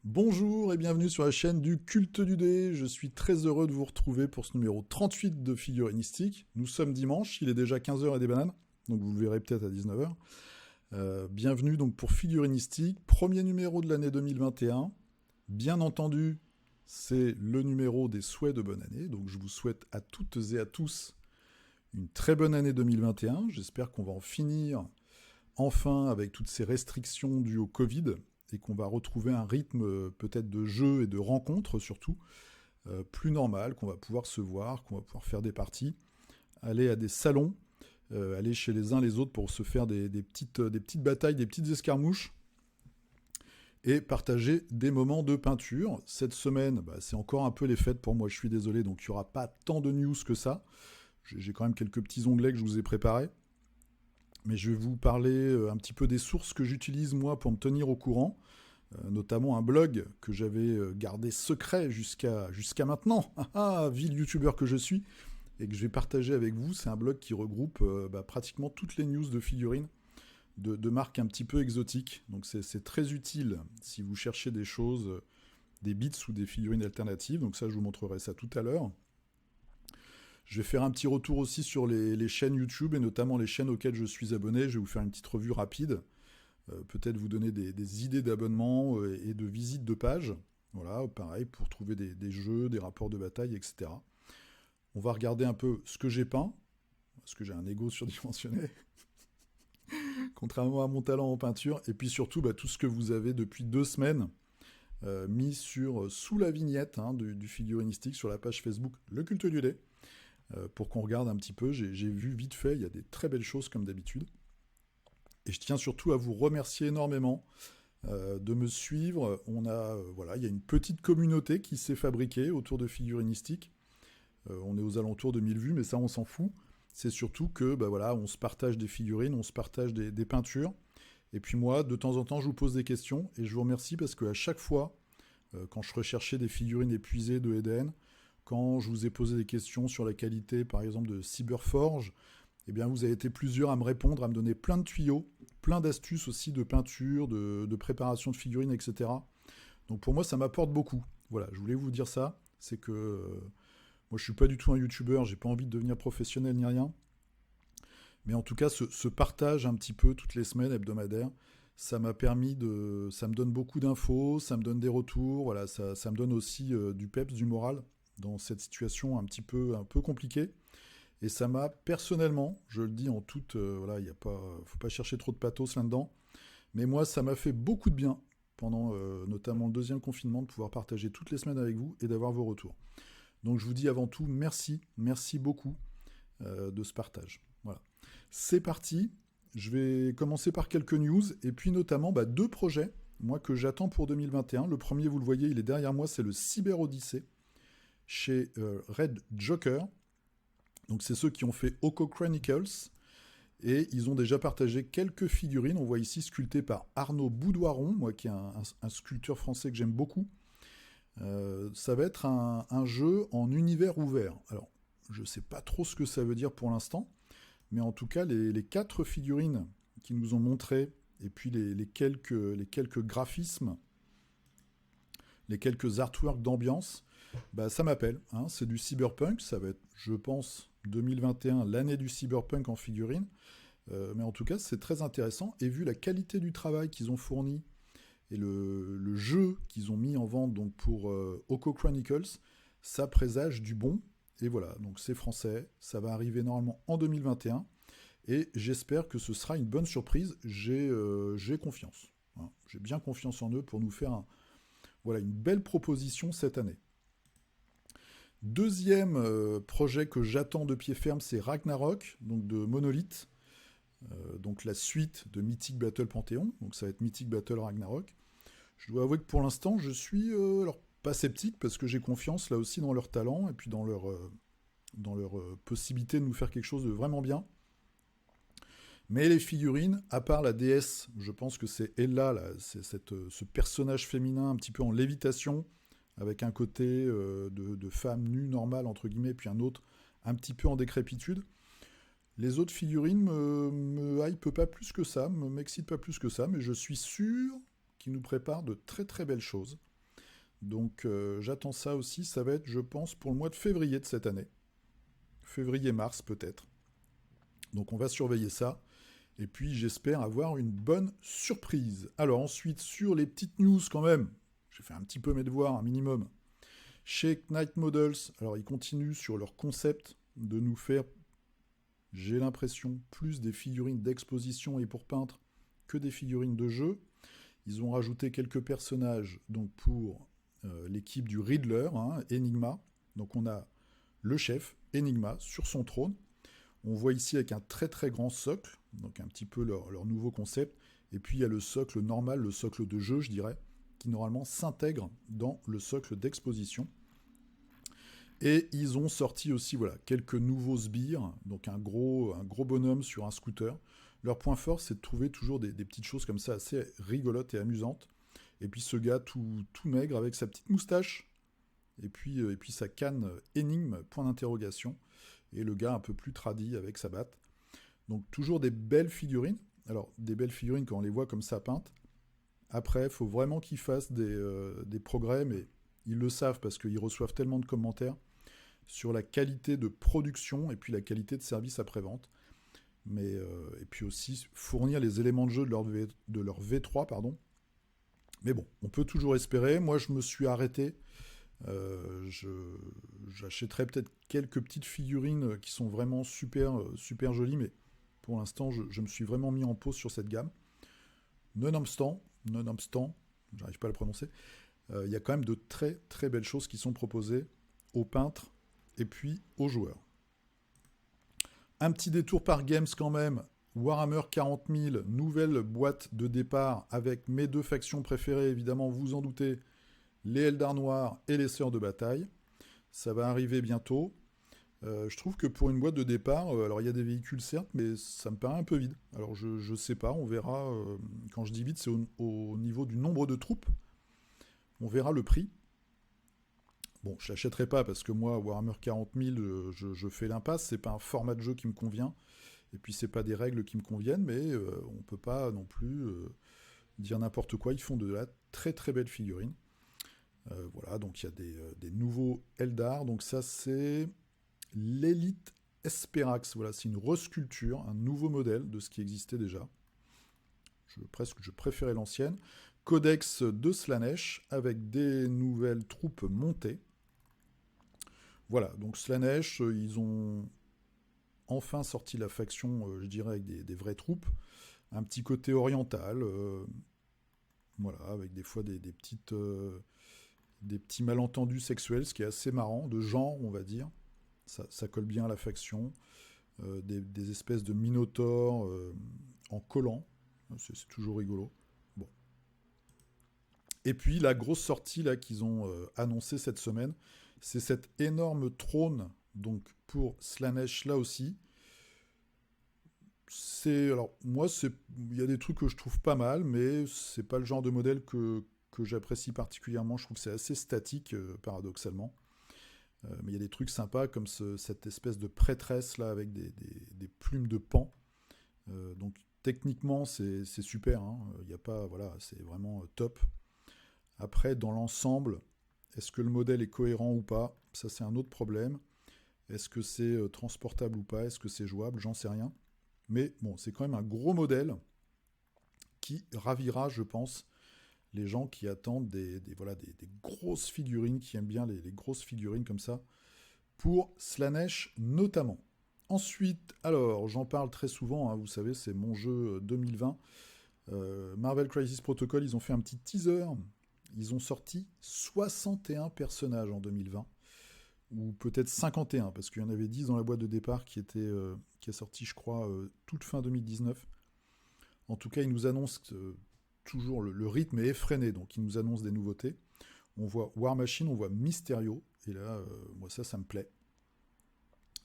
Bonjour et bienvenue sur la chaîne du Culte du Dé. Je suis très heureux de vous retrouver pour ce numéro 38 de Figurinistique. Nous sommes dimanche, il est déjà 15h et des bananes, donc vous le verrez peut-être à 19h. Bienvenue donc pour Figurinistique, premier numéro de l'année 2021. Bien entendu, c'est le numéro des souhaits de bonne année, donc je vous souhaite à toutes et à tous une très bonne année 2021. J'espère qu'on va en finir enfin avec toutes ces restrictions dues au Covid et qu'on va retrouver un rythme peut-être de jeu et de rencontres surtout plus normal, qu'on va pouvoir se voir, qu'on va pouvoir faire des parties, aller à des salons, aller chez les uns les autres pour se faire des petites batailles, des petites escarmouches et partager des moments de peinture. Cette semaine, c'est encore un peu les fêtes pour moi, je suis désolé, donc il n'y aura pas tant de news que ça. J'ai quand même quelques petits onglets que je vous ai préparés. Mais je vais vous parler un petit peu des sources que j'utilise moi pour me tenir au courant, notamment un blog que j'avais gardé secret jusqu'à maintenant, vil youtubeur que je suis, et que je vais partager avec vous. C'est un blog qui regroupe pratiquement toutes les news de figurines de marques un petit peu exotiques. Donc c'est très utile si vous cherchez des choses, des bits ou des figurines alternatives. Donc ça, je vous montrerai ça tout à l'heure. Je vais faire un petit retour aussi sur les chaînes YouTube et notamment les chaînes auxquelles je suis abonné. Je vais vous faire une petite revue rapide. Peut-être vous donner des idées d'abonnement et de visites de pages. Voilà, pareil, pour trouver des jeux, des rapports de bataille, etc. On va regarder un peu ce que j'ai peint, parce que j'ai un ego surdimensionné, contrairement à mon talent en peinture. Et puis surtout, tout ce que vous avez depuis 2 semaines mis sous la vignette du figurinistique sur la page Facebook Le Culte du Dé. Pour qu'on regarde un petit peu, j'ai vu vite fait, il y a des très belles choses comme d'habitude. Et je tiens surtout à vous remercier énormément de me suivre. Il y a une petite communauté qui s'est fabriquée autour de Figurinistique. On est aux alentours de 1000 vues, mais ça on s'en fout. C'est surtout que on se partage des figurines, on se partage des peintures. Et puis moi, de temps en temps, je vous pose des questions et je vous remercie parce qu'à chaque fois, quand je recherchais des figurines épuisées de EDN, quand je vous ai posé des questions sur la qualité, par exemple, de Cyberforge, eh bien, vous avez été plusieurs à me répondre, à me donner plein de tuyaux, plein d'astuces aussi de peinture, de préparation de figurines, etc. Donc pour moi, ça m'apporte beaucoup. Voilà, je voulais vous dire ça. C'est que moi, je suis pas du tout un youtubeur, j'ai pas envie de devenir professionnel ni rien. Mais en tout cas, ce partage un petit peu toutes les semaines hebdomadaires, ça m'a permis ça me donne beaucoup d'infos, ça me donne des retours, voilà, ça me donne aussi du peps, du moral dans cette situation un peu compliquée. Et ça m'a personnellement, je le dis en toute, faut pas chercher trop de pathos là-dedans, mais moi ça m'a fait beaucoup de bien pendant notamment le deuxième confinement de pouvoir partager toutes les semaines avec vous et d'avoir vos retours. Donc je vous dis avant tout merci beaucoup de ce partage. Voilà. C'est parti, je vais commencer par quelques news et puis notamment 2 projets, moi que j'attends pour 2021. Le premier, vous le voyez, il est derrière moi, c'est le Cyber Odyssey chez Red Joker. Donc c'est ceux qui ont fait Oko Chronicles et ils ont déjà partagé quelques figurines. On voit ici sculptées par Arnaud Boudoiron, moi qui est un sculpteur français que j'aime beaucoup. Ça va être un jeu en univers ouvert. Alors je ne sais pas trop ce que ça veut dire pour l'instant, mais en tout cas les 4 figurines qu'ils nous ont montrées et puis les quelques graphismes, les quelques artworks d'ambiance, ça m'appelle, c'est du cyberpunk, ça va être, je pense, 2021, l'année du cyberpunk en figurine, mais en tout cas, c'est très intéressant, et vu la qualité du travail qu'ils ont fourni, et le jeu qu'ils ont mis en vente donc pour Oko Chronicles, ça présage du bon, et voilà, donc c'est français, ça va arriver normalement en 2021, et j'espère que ce sera une bonne surprise, j'ai confiance, j'ai bien confiance en eux pour nous faire une belle proposition cette année. Deuxième projet que j'attends de pied ferme, c'est Ragnarok, donc de Monolith, donc la suite de Mythic Battle Panthéon, donc ça va être Mythic Battle Ragnarok. Je dois avouer que pour l'instant, je suis pas sceptique, parce que j'ai confiance là aussi dans leur talent, et puis dans leur possibilité de nous faire quelque chose de vraiment bien. Mais les figurines, à part la déesse, je pense que c'est Ella, là, c'est ce personnage féminin un petit peu en lévitation, avec un côté de femme nue normale, entre guillemets, puis un autre un petit peu en décrépitude. Les autres figurines me hype pas plus que ça, m'excitent pas plus que ça, mais je suis sûr qu'ils nous préparent de très très belles choses. Donc j'attends ça aussi, ça va être, je pense, pour le mois de février de cette année. Février-mars peut-être. Donc on va surveiller ça. Et puis j'espère avoir une bonne surprise. Alors ensuite, sur les petites news quand même, j'ai fait un petit peu mes devoirs, un minimum. Chez Knight Models, alors ils continuent sur leur concept de nous faire, j'ai l'impression, plus des figurines d'exposition et pour peintre que des figurines de jeu. Ils ont rajouté quelques personnages donc pour l'équipe du Riddler, hein, Enigma. Donc on a le chef, Enigma, sur son trône. On voit ici avec un très très grand socle, donc un petit peu leur nouveau concept. Et puis il y a le socle normal, le socle de jeu, je dirais, qui normalement s'intègre dans le socle d'exposition. Et ils ont sorti aussi voilà, quelques nouveaux sbires, donc un gros bonhomme sur un scooter. Leur point fort, c'est de trouver toujours des petites choses comme ça assez rigolotes et amusantes. Et puis ce gars tout maigre avec sa petite moustache, et puis sa canne énigme, point d'interrogation. Et le gars un peu plus tradi avec sa batte. Donc toujours des belles figurines. Alors des belles figurines quand on les voit comme ça peintes. Après, il faut vraiment qu'ils fassent des progrès, mais ils le savent parce qu'ils reçoivent tellement de commentaires sur la qualité de production et puis la qualité de service après-vente. Et puis aussi fournir les éléments de jeu de leur V3, pardon. Mais bon, on peut toujours espérer. Moi, je me suis arrêté. J'achèterai peut-être quelques petites figurines qui sont vraiment super jolies, mais pour l'instant, je me suis vraiment mis en pause sur cette gamme. Nonobstant, j'arrive pas à le prononcer, il y a quand même de très très belles choses qui sont proposées aux peintres et puis aux joueurs. Un petit détour par Games quand même. Warhammer 40 000, nouvelle boîte de départ avec mes deux factions préférées, évidemment, vous en doutez, les Eldar Noirs et les Sœurs de Bataille. Ça va arriver bientôt. Je trouve que pour une boîte de départ, alors il y a des véhicules certes, mais ça me paraît un peu vide. Alors je sais pas, on verra. Quand je dis vide, c'est au niveau du nombre de troupes. On verra le prix. Bon, je l'achèterai pas parce que moi, Warhammer 40 000, je fais l'impasse. C'est pas un format de jeu qui me convient. Et puis c'est pas des règles qui me conviennent, mais on peut pas non plus dire n'importe quoi. Ils font de la très très belle figurine. Voilà, donc il y a des nouveaux Eldar. Donc ça c'est l'Elite Esperax. Voilà, c'est une resculpture, un nouveau modèle de ce qui existait déjà. Je préférais l'ancienne. Codex de Slaanesh avec des nouvelles troupes montées. Voilà, donc Slaanesh, ils ont enfin sorti la faction, je dirais, avec des vraies troupes. Un petit côté oriental, voilà, avec des fois des petits malentendus sexuels, ce qui est assez marrant, de genre, on va dire. Ça colle bien à la faction. Des espèces de minotaures en collant. C'est toujours rigolo. Bon. Et puis la grosse sortie là qu'ils ont annoncée cette semaine, c'est cet énorme trône donc pour Slaanesh là aussi. Alors moi il y a des trucs que je trouve pas mal, mais c'est pas le genre de modèle que j'apprécie particulièrement. Je trouve que c'est assez statique paradoxalement. Mais il y a des trucs sympas comme cette espèce de prêtresse là avec des plumes de pan. Donc techniquement c'est super. Il y a pas, voilà, c'est vraiment top. Après dans l'ensemble, est-ce que le modèle est cohérent ou pas? Ça c'est un autre problème. Est-ce que c'est transportable ou pas? Est-ce que c'est jouable? J'en sais rien. Mais bon, c'est quand même un gros modèle qui ravira, je pense, les gens qui attendent des grosses figurines, qui aiment bien les grosses figurines comme ça, pour Slaanesh notamment. Ensuite, alors, j'en parle très souvent, vous savez, c'est mon jeu 2020. Marvel Crisis Protocol, ils ont fait un petit teaser. Ils ont sorti 61 personnages en 2020. Ou peut-être 51, parce qu'il y en avait 10 dans la boîte de départ qui est sortie, je crois, toute fin 2019. En tout cas, ils nous annoncent toujours le rythme est effréné, donc ils nous annoncent des nouveautés. On voit War Machine, on voit Mysterio, et là, moi ça me plaît.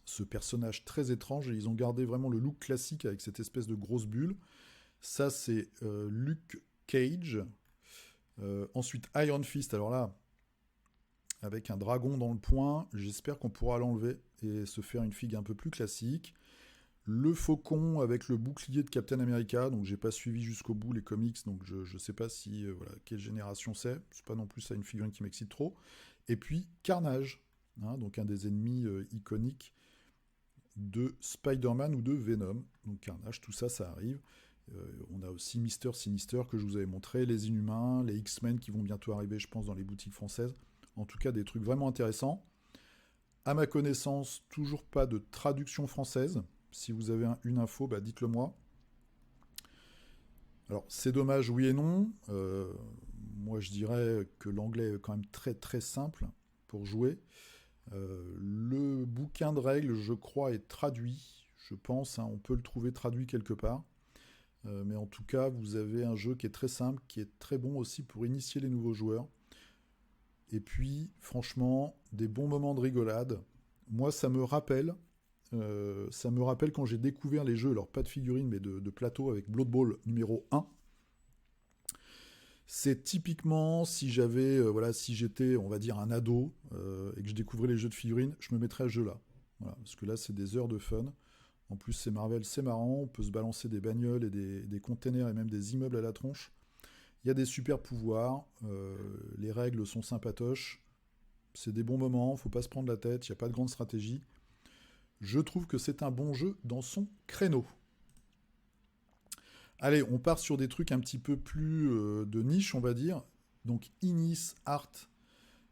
Ce personnage très étrange, et ils ont gardé vraiment le look classique avec cette espèce de grosse bulle. Ça, c'est Luke Cage. Ensuite, Iron Fist, alors là, avec un dragon dans le poing, j'espère qu'on pourra l'enlever et se faire une figue un peu plus classique. le faucon avec le bouclier de Captain America, donc j'ai pas suivi jusqu'au bout les comics, donc je sais pas si voilà, quelle génération c'est pas non plus ça une figurine qui m'excite trop. Et puis Carnage, hein, donc un des ennemis iconiques de Spider-Man ou de Venom. Donc Carnage, tout ça, ça arrive. On a aussi Mister Sinister que je vous avais montré, les Inhumains, les X-Men qui vont bientôt arriver, je pense, dans les boutiques françaises. En tout cas, des trucs vraiment intéressants. À ma connaissance, toujours pas de traduction française. Si vous avez une info, bah dites-le moi. Alors, c'est dommage, oui et non. Moi, je dirais que l'anglais est quand même très très simple pour jouer. Le bouquin de règles, je crois, est traduit. Je pense, hein, on peut le trouver traduit quelque part. Mais en tout cas, vous avez un jeu qui est très simple, qui est très bon aussi pour initier les nouveaux joueurs. Et puis, franchement, des bons moments de rigolade. Moi, ça me rappelle quand j'ai découvert les jeux, alors pas de figurines, mais de plateau avec Blood Bowl numéro 1. C'est typiquement si j'avais, voilà, si j'étais, on va dire, un ado et que je découvrais les jeux de figurines, je me mettrais à ce jeu-là. Voilà, parce que là, c'est des heures de fun. En plus, c'est Marvel, c'est marrant. On peut se balancer des bagnoles et des containers et même des immeubles à la tronche. Il y a des super pouvoirs. Les règles sont sympatoches. C'est des bons moments. Faut pas se prendre la tête. Il n'y a pas de grande stratégie. Je trouve que c'est un bon jeu dans son créneau. Allez, on part sur des trucs un petit peu plus de niche, on va dire. Donc, Inis Art.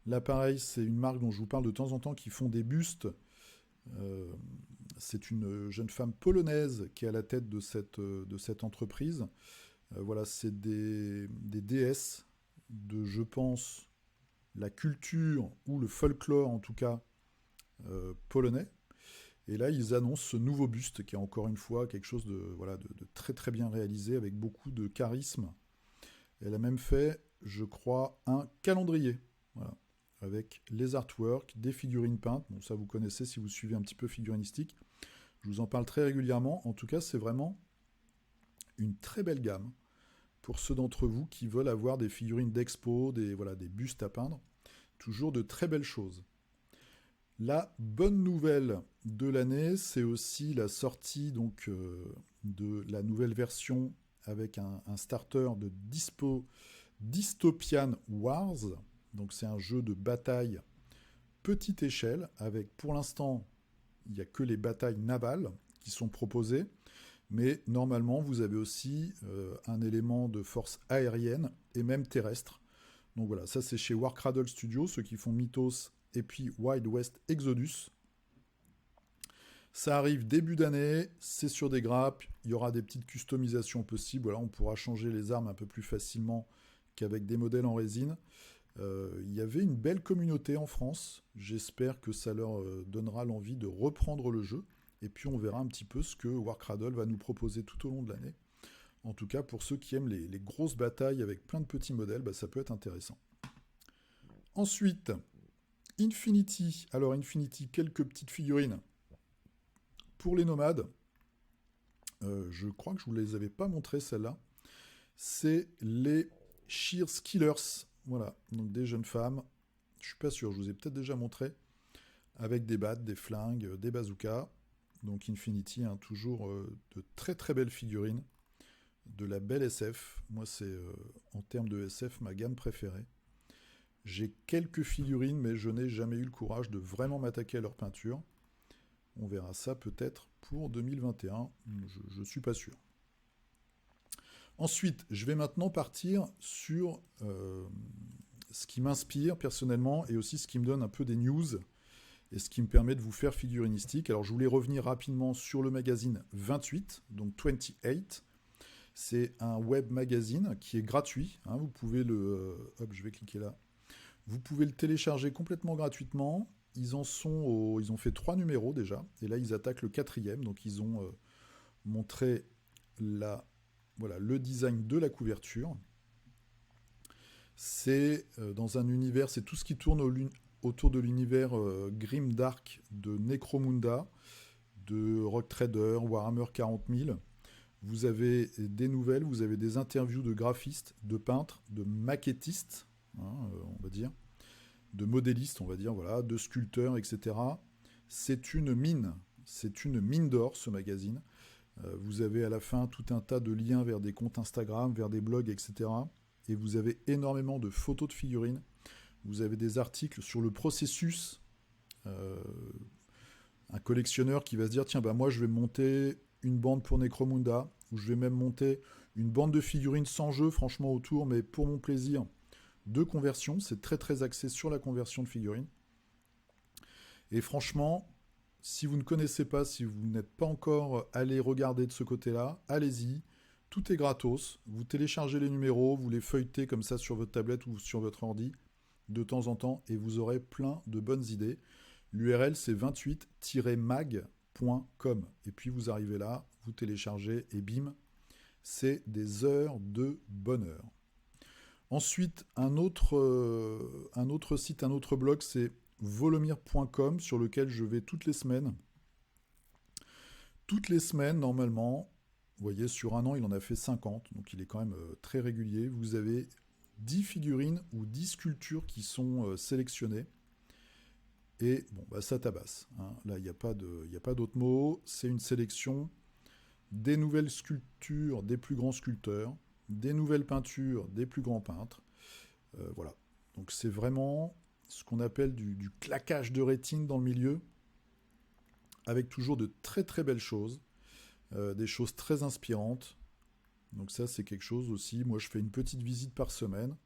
Là, pareil, c'est une marque dont je vous parle de temps en temps qui font des bustes. C'est une jeune femme polonaise qui est à la tête de cette entreprise. Voilà, c'est des déesses de, je pense, la culture ou le folklore, en tout cas, polonais. Et là, ils annoncent ce nouveau buste qui est encore une fois quelque chose de, voilà, de très très bien réalisé avec beaucoup de charisme. Elle a même fait, je crois, un calendrier. Voilà, avec les artworks, des figurines peintes. Bon, ça vous connaissez si vous suivez un petit peu figurinistique. Je vous en parle très régulièrement. En tout cas, c'est vraiment une très belle gamme pour ceux d'entre vous qui veulent avoir des figurines d'expo, voilà, des bustes à peindre. Toujours de très belles choses. La bonne nouvelle de l'année, c'est aussi la sortie donc, de la nouvelle version avec un starter de Dystopian Wars. Donc c'est un jeu de bataille petite échelle avec pour l'instant il n'y a que les batailles navales qui sont proposées, mais normalement vous avez aussi un élément de force aérienne et même terrestre. Donc voilà, ça c'est chez Warcradle Studios, ceux qui font Mythos et puis Wild West Exodus. Ça arrive début d'année, c'est sur des grappes, il y aura des petites customisations possibles, voilà, on pourra changer les armes un peu plus facilement qu'avec des modèles en résine. Il y avait une belle communauté en France, j'espère que ça leur donnera l'envie de reprendre le jeu, et puis on verra un petit peu ce que Warcradle va nous proposer tout au long de l'année. En tout cas, pour ceux qui aiment les grosses batailles avec plein de petits modèles, bah, ça peut être intéressant. Ensuite, Infinity. Alors Infinity, quelques petites figurines pour les nomades. Je crois que je ne vous les avais pas montrées celles-là. C'est les Shears Killers. Voilà, donc des jeunes femmes. Je suis pas sûr, je vous ai peut-être déjà montré. Avec des battes, des flingues, des bazookas. Donc Infinity, hein, toujours de très très belles figurines. De la belle SF. Moi, c'est en termes de SF ma gamme préférée. J'ai quelques figurines, mais je n'ai jamais eu le courage de vraiment m'attaquer à leur peinture. On verra ça peut-être pour 2021, je ne suis pas sûr. Ensuite, je vais maintenant partir sur ce qui m'inspire personnellement et aussi ce qui me donne un peu des news et ce qui me permet de vous faire figurinistique. Alors je voulais revenir rapidement sur le magazine 28, donc 28. C'est un web magazine qui est gratuit. Hein, vous pouvez hop, je vais cliquer là. Vous pouvez le télécharger complètement gratuitement. Ils ont fait 3 numéros déjà. Et là, ils attaquent le 4e. Donc, ils ont montré le design de la couverture. C'est dans un univers, c'est tout ce qui tourne autour de l'univers grimdark de Necromunda, de Rock Trader, Warhammer 40 000. Vous avez des nouvelles, vous avez des interviews de graphistes, de peintres, de maquettistes, hein, on va dire, de modélistes, on va dire, voilà, de sculpteurs, etc. C'est une mine. C'est une mine d'or, ce magazine. Vous avez à la fin tout un tas de liens vers des comptes Instagram, vers des blogs, etc. Et vous avez énormément de photos de figurines. Vous avez des articles sur le processus. Un collectionneur qui va se dire, tiens, bah moi je vais monter une bande pour Necromunda, ou je vais même monter une bande de figurines sans jeu, franchement, autour, mais pour mon plaisir, de conversion. C'est très très axé sur la conversion de figurines. Et franchement, si vous ne connaissez pas, si vous n'êtes pas encore allé regarder de ce côté-là, allez-y. Tout est gratos. Vous téléchargez les numéros, vous les feuilletez comme ça sur votre tablette ou sur votre ordi de temps en temps et vous aurez plein de bonnes idées. L'URL, c'est 28-mag.com. Et puis vous arrivez là, vous téléchargez et bim, c'est des heures de bonheur. Ensuite, un autre site, un autre blog, c'est volomir.com sur lequel je vais toutes les semaines. Toutes les semaines, normalement, vous voyez, sur un an, il en a fait 50, donc il est quand même très régulier. Vous avez 10 figurines ou 10 sculptures qui sont sélectionnées. Et bon, bah, ça tabasse. Hein. Là, il n'y a pas d'autre mot. C'est une sélection des nouvelles sculptures des plus grands sculpteurs, des nouvelles peintures des plus grands peintres. Voilà. Donc c'est vraiment ce qu'on appelle du claquage de rétine dans le milieu, avec toujours de très très belles choses, des choses très inspirantes. Donc ça, c'est quelque chose aussi. Moi, je fais une petite visite par semaine.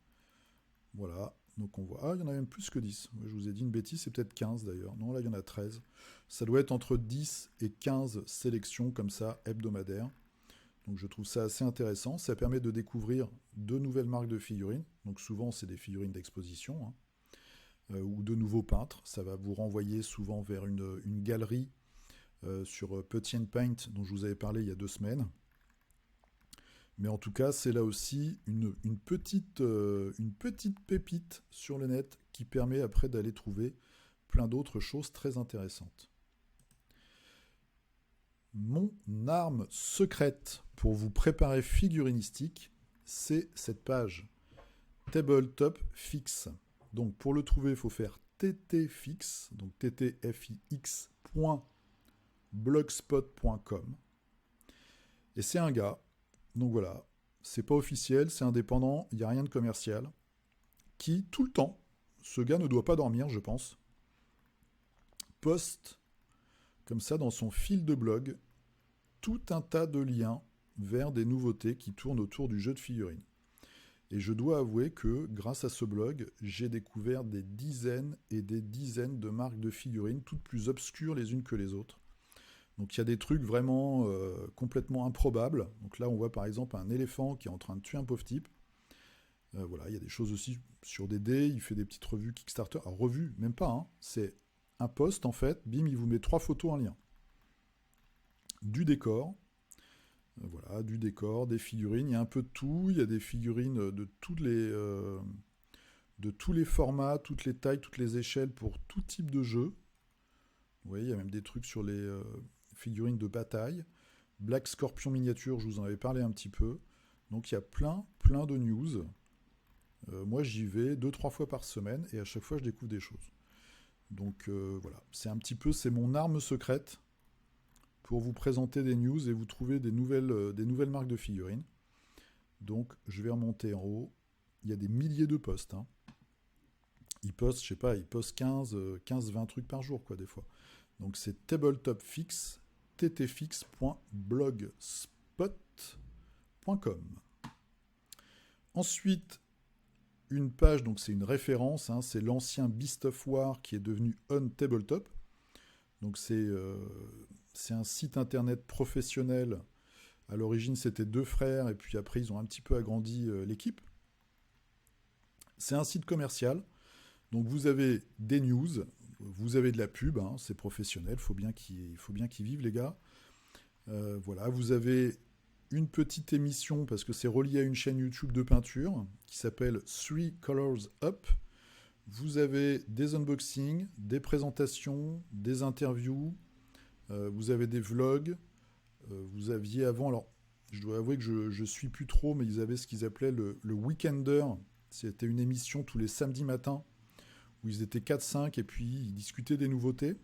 Voilà. Donc on voit... Ah, il y en a même plus que 10. Moi, je vous ai dit une bêtise, c'est peut-être 15 d'ailleurs. Non, là, il y en a 13. Ça doit être entre 10 et 15 sélections comme ça, hebdomadaires. Donc je trouve ça assez intéressant. Ça permet de découvrir de nouvelles marques de figurines. Donc souvent, c'est des figurines d'exposition, hein, ou de nouveaux peintres. Ça va vous renvoyer souvent vers une galerie sur Putty and Paint, dont je vous avais parlé il y a 2 semaines. Mais en tout cas, c'est là aussi une petite pépite sur le net qui permet après d'aller trouver plein d'autres choses très intéressantes. Mon arme secrète pour vous préparer figurinistique, c'est cette page Tabletop Fix. Donc pour le trouver, il faut faire ttfix, donc ttfix.blogspot.com. Et c'est un gars, donc voilà, c'est pas officiel, c'est indépendant, il n'y a rien de commercial, qui tout le temps, ce gars ne doit pas dormir, je pense, poste comme ça dans son fil de blog tout un tas de liens vers des nouveautés qui tournent autour du jeu de figurines. Et je dois avouer que grâce à ce blog, j'ai découvert des dizaines et des dizaines de marques de figurines, toutes plus obscures les unes que les autres. Donc il y a des trucs vraiment complètement improbables. Donc là on voit par exemple un éléphant qui est en train de tuer un pauvre type. Voilà, il y a des choses aussi sur des dés, il fait des petites revues Kickstarter. Alors revues, même pas, hein. C'est un post en fait, bim, il vous met 3 photos en lien. Du décor, voilà, du décor, des figurines, il y a un peu de tout, il y a des figurines de tous les formats, toutes les tailles, toutes les échelles pour tout type de jeu. Vous voyez, il y a même des trucs sur les figurines de bataille. Black Scorpion miniature, je vous en avais parlé un petit peu. Donc il y a plein de news. Moi j'y vais 2-3 fois par semaine et à chaque fois je découvre des choses. Donc voilà, c'est mon arme secrète pour vous présenter des news et vous trouver des nouvelles marques de figurines. Donc je vais remonter en haut. Il y a des milliers de posts. Hein. Ils postent 15-20 trucs par jour, quoi, des fois. Donc c'est tabletopfix, ttfix.blogspot.com. Ensuite, une page, donc c'est une référence, hein, c'est l'ancien Beast of War qui est devenu On Tabletop. Donc c'est un site internet professionnel. À l'origine, c'était 2 frères, et puis après, ils ont un petit peu agrandi l'équipe. C'est un site commercial. Donc vous avez des news, vous avez de la pub, hein, c'est professionnel, il faut bien qu'ils vivent les gars. Voilà, vous avez une petite émission, parce que c'est relié à une chaîne YouTube de peinture, qui s'appelle 3 Colors Up. Vous avez des unboxings, des présentations, des interviews, vous avez des vlogs, vous aviez avant, alors je dois avouer que je suis plus trop, mais ils avaient ce qu'ils appelaient le Weekender, c'était une émission tous les samedis matins, où ils étaient 4-5 et puis ils discutaient des nouveautés.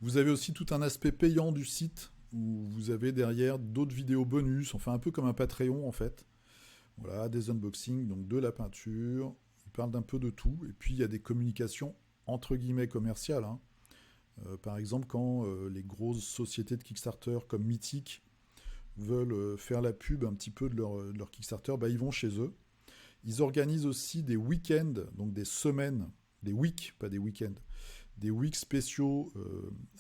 Vous avez aussi tout un aspect payant du site où vous avez derrière d'autres vidéos bonus, enfin un peu comme un Patreon en fait. Voilà, des unboxings, donc de la peinture. Il parle d'un peu de tout. Et puis il y a des communications entre guillemets commerciales, hein. Par exemple, quand les grosses sociétés de Kickstarter comme Mythic veulent faire la pub un petit peu de leur Kickstarter, bah, ils vont chez eux. Ils organisent aussi des week-ends, donc des semaines, des weeks, pas des week-ends, des weeks spéciaux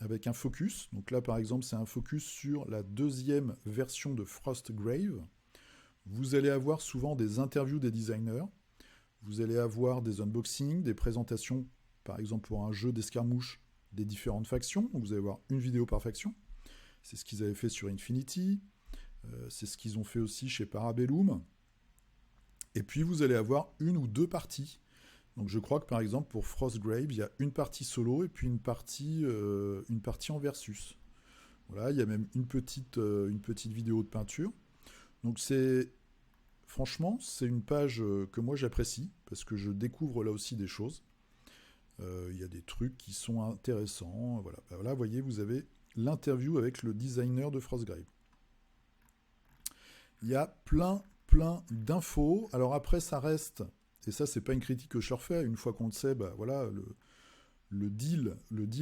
avec un focus. Donc là, par exemple, c'est un focus sur la deuxième version de Frostgrave. Vous allez avoir souvent des interviews des designers. Vous allez avoir des unboxings, des présentations, par exemple pour un jeu d'escarmouche, des différentes factions. Donc vous allez avoir une vidéo par faction. C'est ce qu'ils avaient fait sur Infinity. C'est ce qu'ils ont fait aussi chez Parabellum. Et puis vous allez avoir une ou deux parties. Donc je crois que par exemple pour Frostgrave, il y a une partie solo et puis une partie en versus. Voilà, il y a même une petite vidéo de peinture. Donc franchement, c'est une page que moi j'apprécie parce que je découvre là aussi des choses. Il y a des trucs qui sont intéressants. Voilà, bah, voilà, vous voyez, vous avez l'interview avec le designer de Frostgrave. Il y a plein d'infos. Alors après, ça reste, et ça, c'est pas une critique que je leur fais. Une fois qu'on le sait, bah voilà, le deal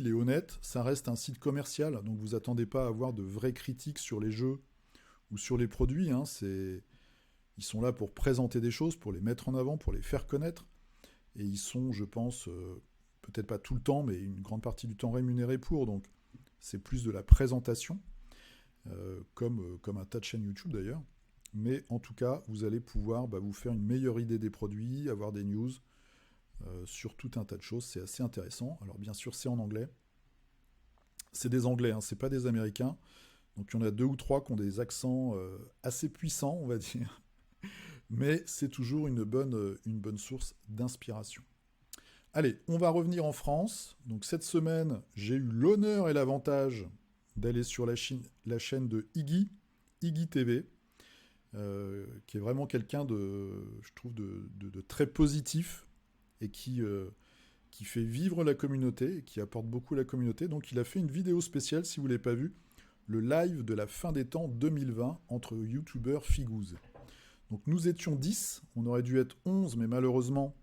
est honnête. Ça reste un site commercial, donc vous attendez pas à avoir de vraies critiques sur les jeux ou sur les produits. Hein. Ils sont là pour présenter des choses, pour les mettre en avant, pour les faire connaître. Et ils sont, je pense, peut-être pas tout le temps, mais une grande partie du temps rémunérés pour. Donc c'est plus de la présentation, comme un tas de chaînes YouTube d'ailleurs. Mais en tout cas, vous allez pouvoir vous faire une meilleure idée des produits, avoir des news sur tout un tas de choses. C'est assez intéressant. Alors bien sûr, c'est en anglais. C'est des Anglais, hein, c'est pas des Américains. Donc il y en a 2 ou 3 qui ont des accents assez puissants, on va dire. Mais c'est toujours une bonne source d'inspiration. Allez, on va revenir en France. Donc cette semaine, j'ai eu l'honneur et l'avantage d'aller sur la chaîne de Iggy TV. Qui est vraiment quelqu'un je trouve, de très positif et qui fait vivre la communauté et qui apporte beaucoup à la communauté. Donc il a fait une vidéo spéciale, si vous ne l'avez pas vue, le live de la fin des temps 2020 entre youtubeurs Figooz. Donc nous étions 10, on aurait dû être 11, mais malheureusement,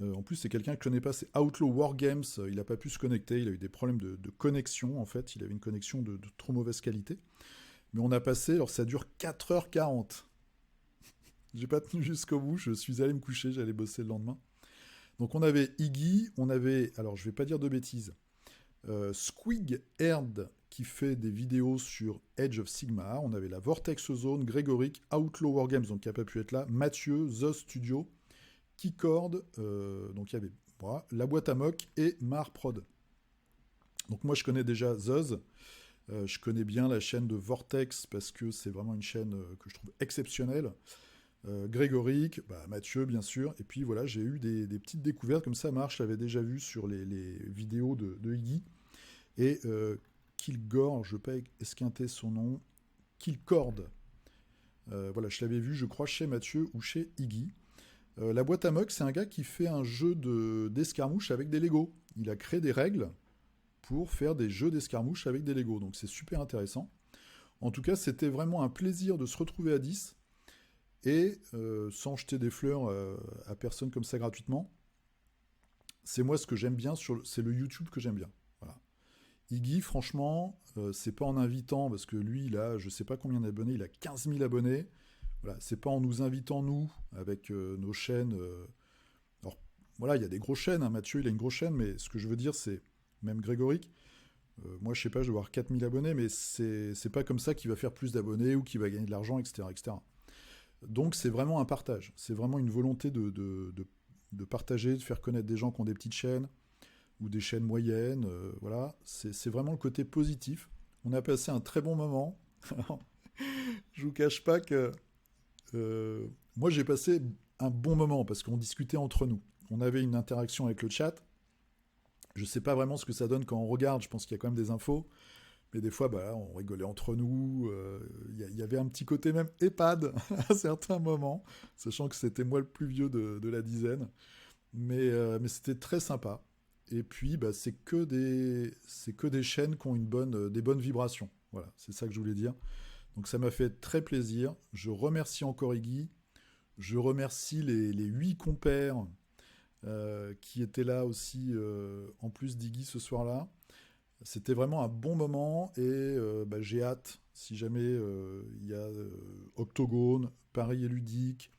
en plus c'est quelqu'un que je ne connais pas, c'est Outlaw Wargames, il n'a pas pu se connecter, il a eu des problèmes de connexion en fait, il avait une connexion de trop mauvaise qualité. Mais on a passé, alors ça dure 4h40. J'ai pas tenu jusqu'au bout, je suis allé me coucher, j'allais bosser le lendemain. Donc on avait Iggy, on avait, alors je vais pas dire de bêtises, Squig Herd qui fait des vidéos sur Age of Sigmar, on avait la Vortex Zone, Grégoric, Outlaw Wargames, donc qui n'a pas pu être là, Mathieu, The Studio, Keycord, donc il y avait voilà, la boîte à mock et Mar Prod. Donc moi je connais déjà Zuz. Je connais bien la chaîne de Vortex parce que c'est vraiment une chaîne que je trouve exceptionnelle. Grégoric, Mathieu bien sûr. Et puis voilà, j'ai eu des petites découvertes comme ça. Marche, je l'avais déjà vu sur les vidéos de Iggy. Et Kilgore, je ne veux pas esquinter son nom, Kilcord. Voilà, je l'avais vu, je crois, chez Mathieu ou chez Iggy. La boîte à mock, c'est un gars qui fait un jeu d'escarmouche avec des Lego. Il a créé des règles pour faire des jeux d'escarmouche avec des Lego. Donc c'est super intéressant. En tout cas, c'était vraiment un plaisir de se retrouver à 10 et sans jeter des fleurs à personne comme ça gratuitement. C'est moi ce que j'aime bien, c'est le YouTube que j'aime bien. Voilà. Iggy, franchement, c'est pas en invitant, parce que lui, il a, je sais pas combien d'abonnés, il a 15 000 abonnés. Voilà, c'est pas en nous invitant, nous, avec nos chaînes. Alors, voilà, il y a des grosses chaînes, hein. Mathieu, il a une grosse chaîne, mais ce que je veux dire, c'est même Grégoric, moi je sais pas, je vais avoir 4000 abonnés, mais c'est pas comme ça qu'il va faire plus d'abonnés ou qu'il va gagner de l'argent, etc., etc. Donc c'est vraiment un partage, c'est vraiment une volonté de partager, de faire connaître des gens qui ont des petites chaînes ou des chaînes moyennes, voilà, c'est vraiment le côté positif. On a passé un très bon moment. Je vous cache pas que moi j'ai passé un bon moment parce qu'on discutait entre nous. On avait une interaction avec le chat. Je sais pas vraiment ce que ça donne quand on regarde, je pense qu'il y a quand même des infos, mais des fois on rigolait entre nous, il y avait un petit côté même EHPAD à certains moments, sachant que c'était moi le plus vieux de la dizaine, mais c'était très sympa, Et puis, bah, c'est que des chaînes qui ont des bonnes vibrations. Voilà, c'est ça que je voulais dire. Donc ça m'a fait très plaisir. Je remercie encore Iggy. Je remercie les 8 compères qui étaient là aussi, en plus d'Iggy ce soir-là. C'était vraiment un bon moment et bah, j'ai hâte, si jamais il y a Octogone, Paris et Ludique,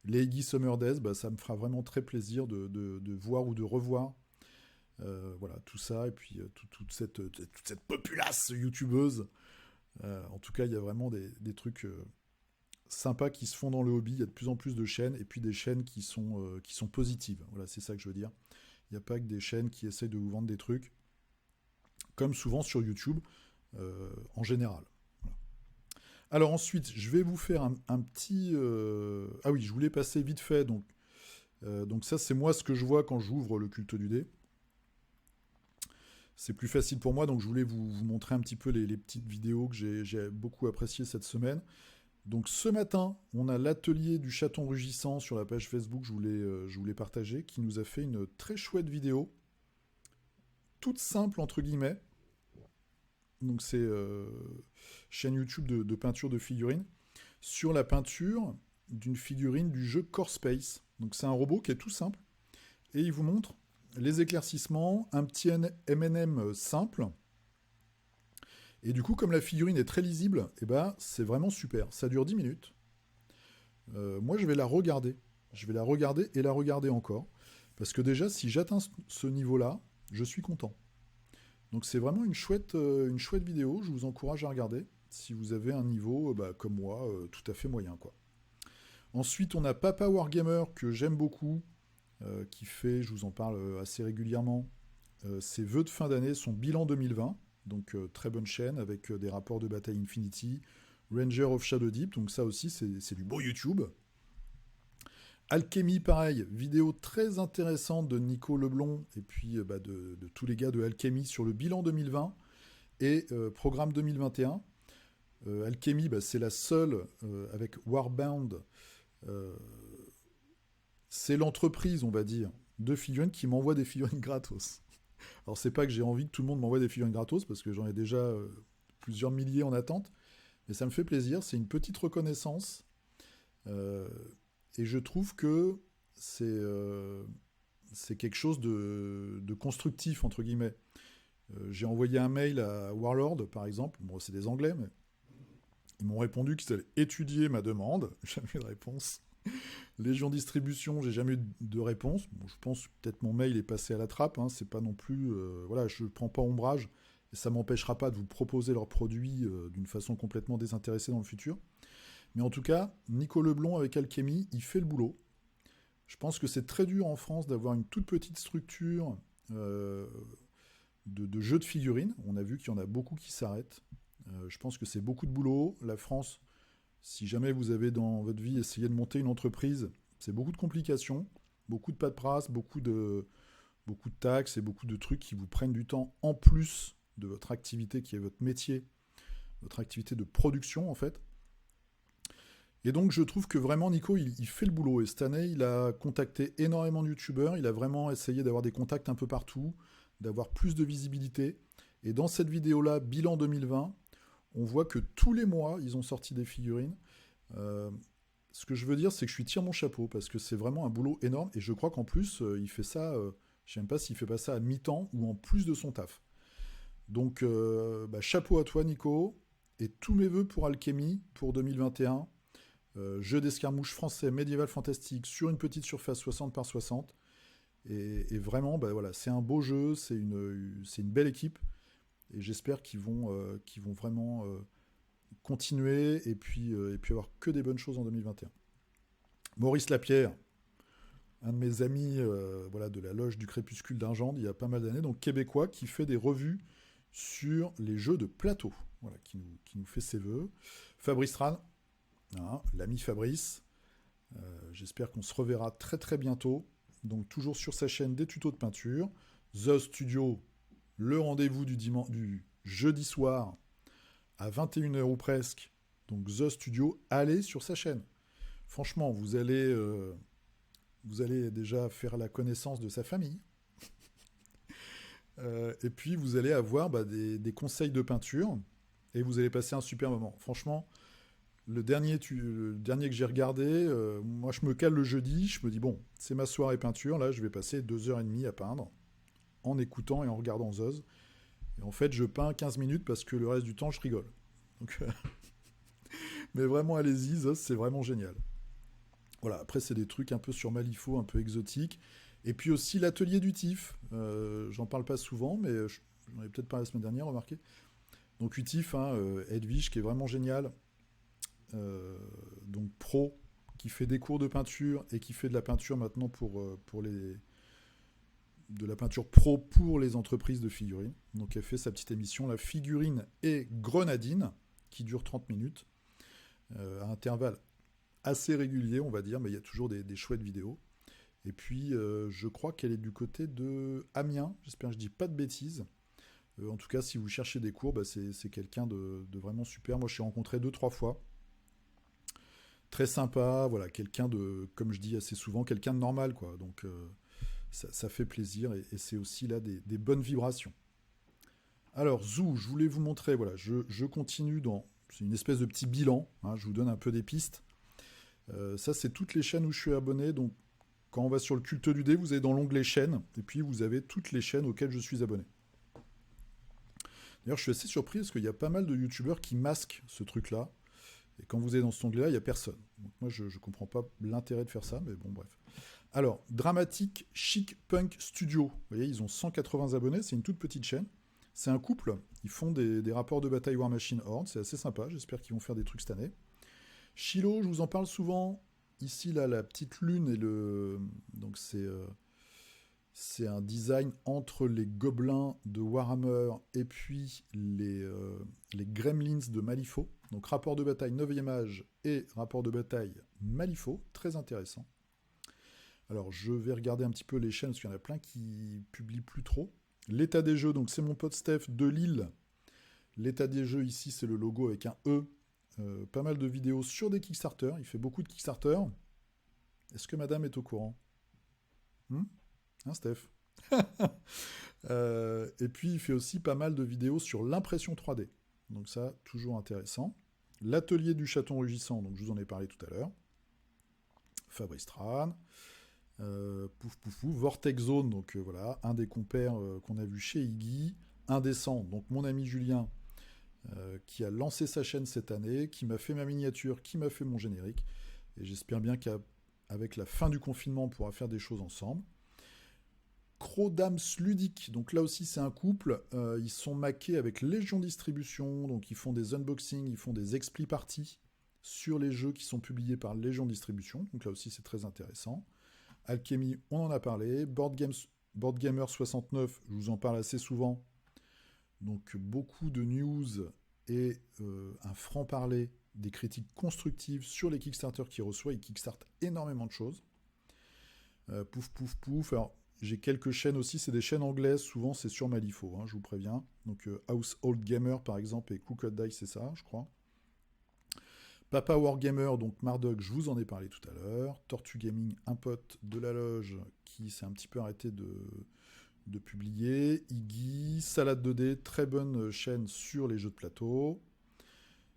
les Iggy Summer Days, bah, ça me fera vraiment très plaisir de voir ou de revoir voilà, tout ça et puis toute cette populace youtubeuse. En tout cas, il y a vraiment des trucs sympas qui se font dans le hobby. Il y a de plus en plus de chaînes et puis des chaînes qui sont positives. Voilà, c'est ça que je veux dire. Il n'y a pas que des chaînes qui essayent de vous vendre des trucs, comme souvent sur YouTube en général. Voilà. Alors ensuite, je vais vous faire un petit... Ah oui, je voulais passer vite fait. Donc ça, c'est moi ce que je vois quand j'ouvre le culte du dé. C'est plus facile pour moi, donc je voulais vous montrer un petit peu les petites vidéos que j'ai beaucoup appréciées cette semaine. Donc ce matin, on a l'atelier du chaton rugissant sur la page Facebook, je voulais partager, qui nous a fait une très chouette vidéo, toute simple entre guillemets. Donc c'est chaîne YouTube de peinture de figurines, sur la peinture d'une figurine du jeu Core Space. Donc c'est un robot qui est tout simple, et il vous montre les éclaircissements, un petit M&M simple. Et du coup, comme la figurine est très lisible, eh ben, c'est vraiment super. Ça dure 10 minutes. Moi, je vais la regarder. Je vais la regarder et la regarder encore. Parce que déjà, si j'atteins ce niveau-là, je suis content. Donc c'est vraiment une chouette vidéo. Je vous encourage à regarder. Si vous avez un niveau, bah, comme moi, tout à fait moyen, quoi. Ensuite, on a Papa Wargamer, que j'aime beaucoup, qui fait, je vous en parle assez régulièrement, ses vœux de fin d'année, son bilan 2020. Donc très bonne chaîne avec des rapports de bataille Infinity, Ranger of Shadow Deep, donc ça aussi c'est du beau YouTube. Alchemy, pareil, vidéo très intéressante de Nico Leblond et puis bah, de tous les gars de Alchemy sur le bilan 2020 et programme 2021. Alchemy, bah, c'est la seule avec Warbound, c'est l'entreprise, on va dire, de figurines qui m'envoie des figurines gratos. Alors c'est pas que j'ai envie que tout le monde m'envoie des figurines gratos, parce que j'en ai déjà plusieurs milliers en attente, mais ça me fait plaisir, c'est une petite reconnaissance, et je trouve que c'est quelque chose de constructif, entre guillemets. J'ai envoyé un mail à Warlord, par exemple, bon c'est des Anglais, mais ils m'ont répondu qu'ils allaient étudier ma demande, jamais eu de réponse. Légion Distribution, j'ai jamais eu de réponse. Bon, je pense que peut-être mon mail est passé à la trappe. Hein, c'est pas non plus, voilà, je prends pas ombrage et ça m'empêchera pas de vous proposer leurs produits d'une façon complètement désintéressée dans le futur. Mais en tout cas, Nico Leblond avec Alchemy, il fait le boulot. Je pense que c'est très dur en France d'avoir une toute petite structure de jeux de figurines. On a vu qu'il y en a beaucoup qui s'arrêtent. Je pense que c'est beaucoup de boulot. La France, si jamais vous avez dans votre vie essayé de monter une entreprise, c'est beaucoup de complications, beaucoup de paperasse, beaucoup de taxes et beaucoup de trucs qui vous prennent du temps en plus de votre activité qui est votre métier, votre activité de production en fait. Et donc je trouve que vraiment Nico, il fait le boulot. Et cette année, il a contacté énormément de youtubeurs, il a vraiment essayé d'avoir des contacts un peu partout, d'avoir plus de visibilité. Et dans cette vidéo-là, bilan 2020, on voit que tous les mois, ils ont sorti des figurines. Ce que je veux dire, c'est que je lui tire mon chapeau, parce que c'est vraiment un boulot énorme, et je crois qu'en plus, il fait ça, je ne sais même pas s'il fait pas ça à mi-temps, ou en plus de son taf. Donc, bah, chapeau à toi, Nico, et tous mes vœux pour Alchemy, pour 2021. Jeu d'escarmouche français médiéval fantastique sur une petite surface 60 par 60. Et vraiment, bah, voilà, c'est un beau jeu, c'est une belle équipe. Et j'espère qu'ils vont vraiment continuer et puis avoir que des bonnes choses en 2021. Maurice Lapierre, un de mes amis voilà, de la loge du Crépuscule d'Argent, il y a pas mal d'années, donc québécois, qui fait des revues sur les jeux de plateau, voilà, qui nous fait ses vœux. Fabrice Ran, hein, l'ami Fabrice, j'espère qu'on se reverra très très bientôt, donc toujours sur sa chaîne des tutos de peinture. The Studio, le rendez-vous du jeudi soir à 21h ou presque, donc The Studio, allez sur sa chaîne. Franchement, vous allez déjà faire la connaissance de sa famille. Et puis vous allez avoir des conseils de peinture et vous allez passer un super moment. Franchement, le dernier que j'ai regardé, moi je me cale le jeudi, je me dis bon, c'est ma soirée peinture, là je vais passer 2h30 à peindre en écoutant et en regardant Zeus. Et en fait, je peins 15 minutes parce que le reste du temps, je rigole. Donc, mais vraiment, allez-y, Zeus, c'est vraiment génial. Voilà, après, c'est des trucs un peu sur Malifaux, un peu exotiques. Et puis aussi l'atelier du TIFF. J'en parle pas souvent, mais j'en ai peut-être parlé la semaine dernière, remarqué. Donc UTIF, hein, Edwige, qui est vraiment génial. Donc pro, qui fait des cours de peinture et qui fait de la peinture maintenant pour les, de la peinture pro pour les entreprises de figurines. Donc elle fait sa petite émission, la figurine et grenadine, qui dure 30 minutes, à intervalles assez réguliers, on va dire, mais il y a toujours des chouettes vidéos. Et puis, je crois qu'elle est du côté de Amiens, j'espère que je dis pas de bêtises. En tout cas, si vous cherchez des cours, c'est quelqu'un de vraiment super. Moi, je l'ai rencontré 2, 3 fois. Très sympa, voilà, quelqu'un de, comme je dis assez souvent, quelqu'un de normal, quoi. Donc, ça fait plaisir et c'est aussi là des bonnes vibrations. Alors, Zou, je voulais vous montrer, voilà, je continue dans. C'est une espèce de petit bilan, hein, je vous donne un peu des pistes. Ça, c'est toutes les chaînes où je suis abonné. Donc, quand on va sur le culte du dé, vous allez dans l'onglet chaînes, et puis vous avez toutes les chaînes auxquelles je suis abonné. D'ailleurs, je suis assez surpris parce qu'il y a pas mal de youtubeurs qui masquent ce truc-là. Et quand vous êtes dans cet onglet-là, il n'y a personne. Donc moi, je ne comprends pas l'intérêt de faire ça, mais bon, bref. Alors, Dramatic Chic Punk Studio. Vous voyez, ils ont 180 abonnés, c'est une toute petite chaîne. C'est un couple, ils font des rapports de bataille War Machine Horde, c'est assez sympa, j'espère qu'ils vont faire des trucs cette année. Chilo, je vous en parle souvent. Ici, là, la petite lune et le... Donc c'est un design entre les gobelins de Warhammer et puis les gremlins de Malifaux. Donc rapport de bataille 9e âge et rapport de bataille Malifaux, très intéressant. Alors je vais regarder un petit peu les chaînes, parce qu'il y en a plein qui publient plus trop. L'état des jeux, donc c'est mon pote Steph de Lille. L'état des jeux ici, c'est le logo avec un E. Pas mal de vidéos sur des Kickstarter, il fait beaucoup de Kickstarter. Est-ce que madame est au courant? Hein, Steph? Et puis il fait aussi pas mal de vidéos sur l'impression 3D. Donc ça, toujours intéressant. L'atelier du chaton rugissant, donc je vous en ai parlé tout à l'heure. Fabrice Tran. Pouf pouf pouf. Vortex Zone, donc voilà, un des compères qu'on a vu chez Iggy. Indécent, donc mon ami Julien, qui a lancé sa chaîne cette année, qui m'a fait ma miniature, qui m'a fait mon générique. Et j'espère bien qu'avec la fin du confinement, on pourra faire des choses ensemble. Crodams Ludique, donc là aussi c'est un couple, ils sont maqués avec Légion Distribution, donc ils font des unboxings, ils font des expli parties sur les jeux qui sont publiés par Légion Distribution, donc là aussi c'est très intéressant. Alchemy, on en a parlé. Board Gamer 69, je vous en parle assez souvent, donc beaucoup de news et un franc-parler, des critiques constructives sur les Kickstarter qu'il reçoit, il kickstart énormément de choses. Pouf pouf pouf, alors j'ai quelques chaînes aussi, c'est des chaînes anglaises, souvent c'est sur Malifaux, hein, je vous préviens. Donc Household Gamer par exemple et Crooked Dice, c'est ça, je crois. Papa Wargamer, donc Marduk, je vous en ai parlé tout à l'heure. Tortue Gaming, un pote de la loge qui s'est un petit peu arrêté de publier. Iggy, Salade 2D, très bonne chaîne sur les jeux de plateau.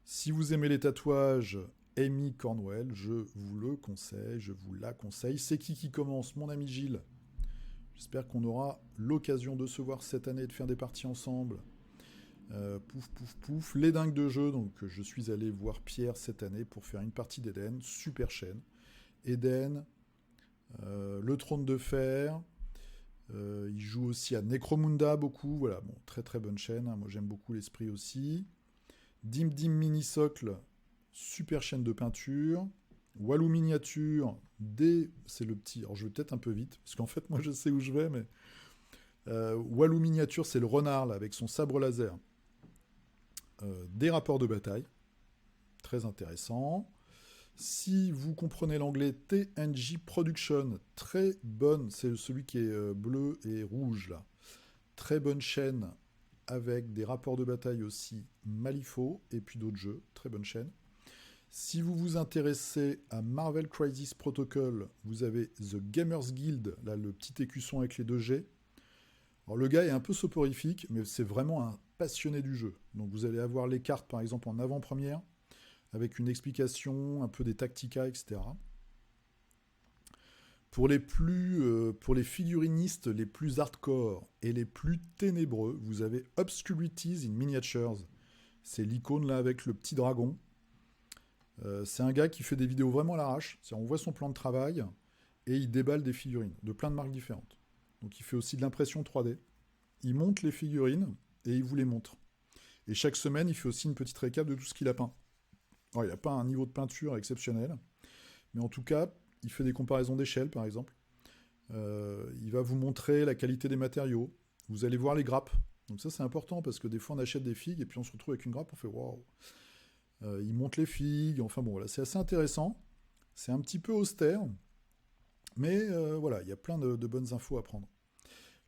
Si vous aimez les tatouages, Amy Cornwell, je vous le conseille, je vous la conseille. C'est qui commence? Mon ami Gilles. J'espère qu'on aura l'occasion de se voir cette année et de faire des parties ensemble. Pouf, pouf, pouf. Les dingues de jeu. Donc, je suis allé voir Pierre cette année pour faire une partie d'Eden. Super chaîne. Eden. Le Trône de Fer. Il joue aussi à Necromunda beaucoup. Voilà, bon, très très bonne chaîne. Moi, j'aime beaucoup l'esprit aussi. Dim Dim Mini Socle. Super chaîne de peinture. Walou Miniature, c'est le petit... Alors je vais peut-être un peu vite, parce qu'en fait moi je sais où je vais, mais... Walou Miniature, c'est le renard là, avec son sabre laser. Des rapports de bataille. Très intéressant. Si vous comprenez l'anglais, TNJ Production, très bonne, c'est celui qui est bleu et rouge là. Très bonne chaîne, avec des rapports de bataille aussi, Malifaux, et puis d'autres jeux, très bonne chaîne. Si vous vous intéressez à Marvel Crisis Protocol, vous avez The Gamers Guild, là le petit écusson avec les 2G. Alors le gars est un peu soporifique, mais c'est vraiment un passionné du jeu. Donc vous allez avoir les cartes par exemple en avant-première, avec une explication, un peu des tacticas, etc. Pour les figurinistes les plus hardcore et les plus ténébreux, vous avez Obscurities in Miniatures. C'est l'icône là avec le petit dragon. C'est un gars qui fait des vidéos vraiment à l'arrache. On voit son plan de travail et il déballe des figurines de plein de marques différentes. Donc il fait aussi de l'impression 3D. Il monte les figurines et il vous les montre. Et chaque semaine, il fait aussi une petite récap de tout ce qu'il a peint. Alors, il n'a pas un niveau de peinture exceptionnel, mais en tout cas, il fait des comparaisons d'échelle, par exemple. Il va vous montrer la qualité des matériaux. Vous allez voir les grappes. Donc ça, c'est important, parce que des fois, on achète des figues, et puis on se retrouve avec une grappe, on fait « waouh ». Il monte les figues, enfin bon, voilà, c'est assez intéressant. C'est un petit peu austère, mais voilà, il y a plein de bonnes infos à prendre.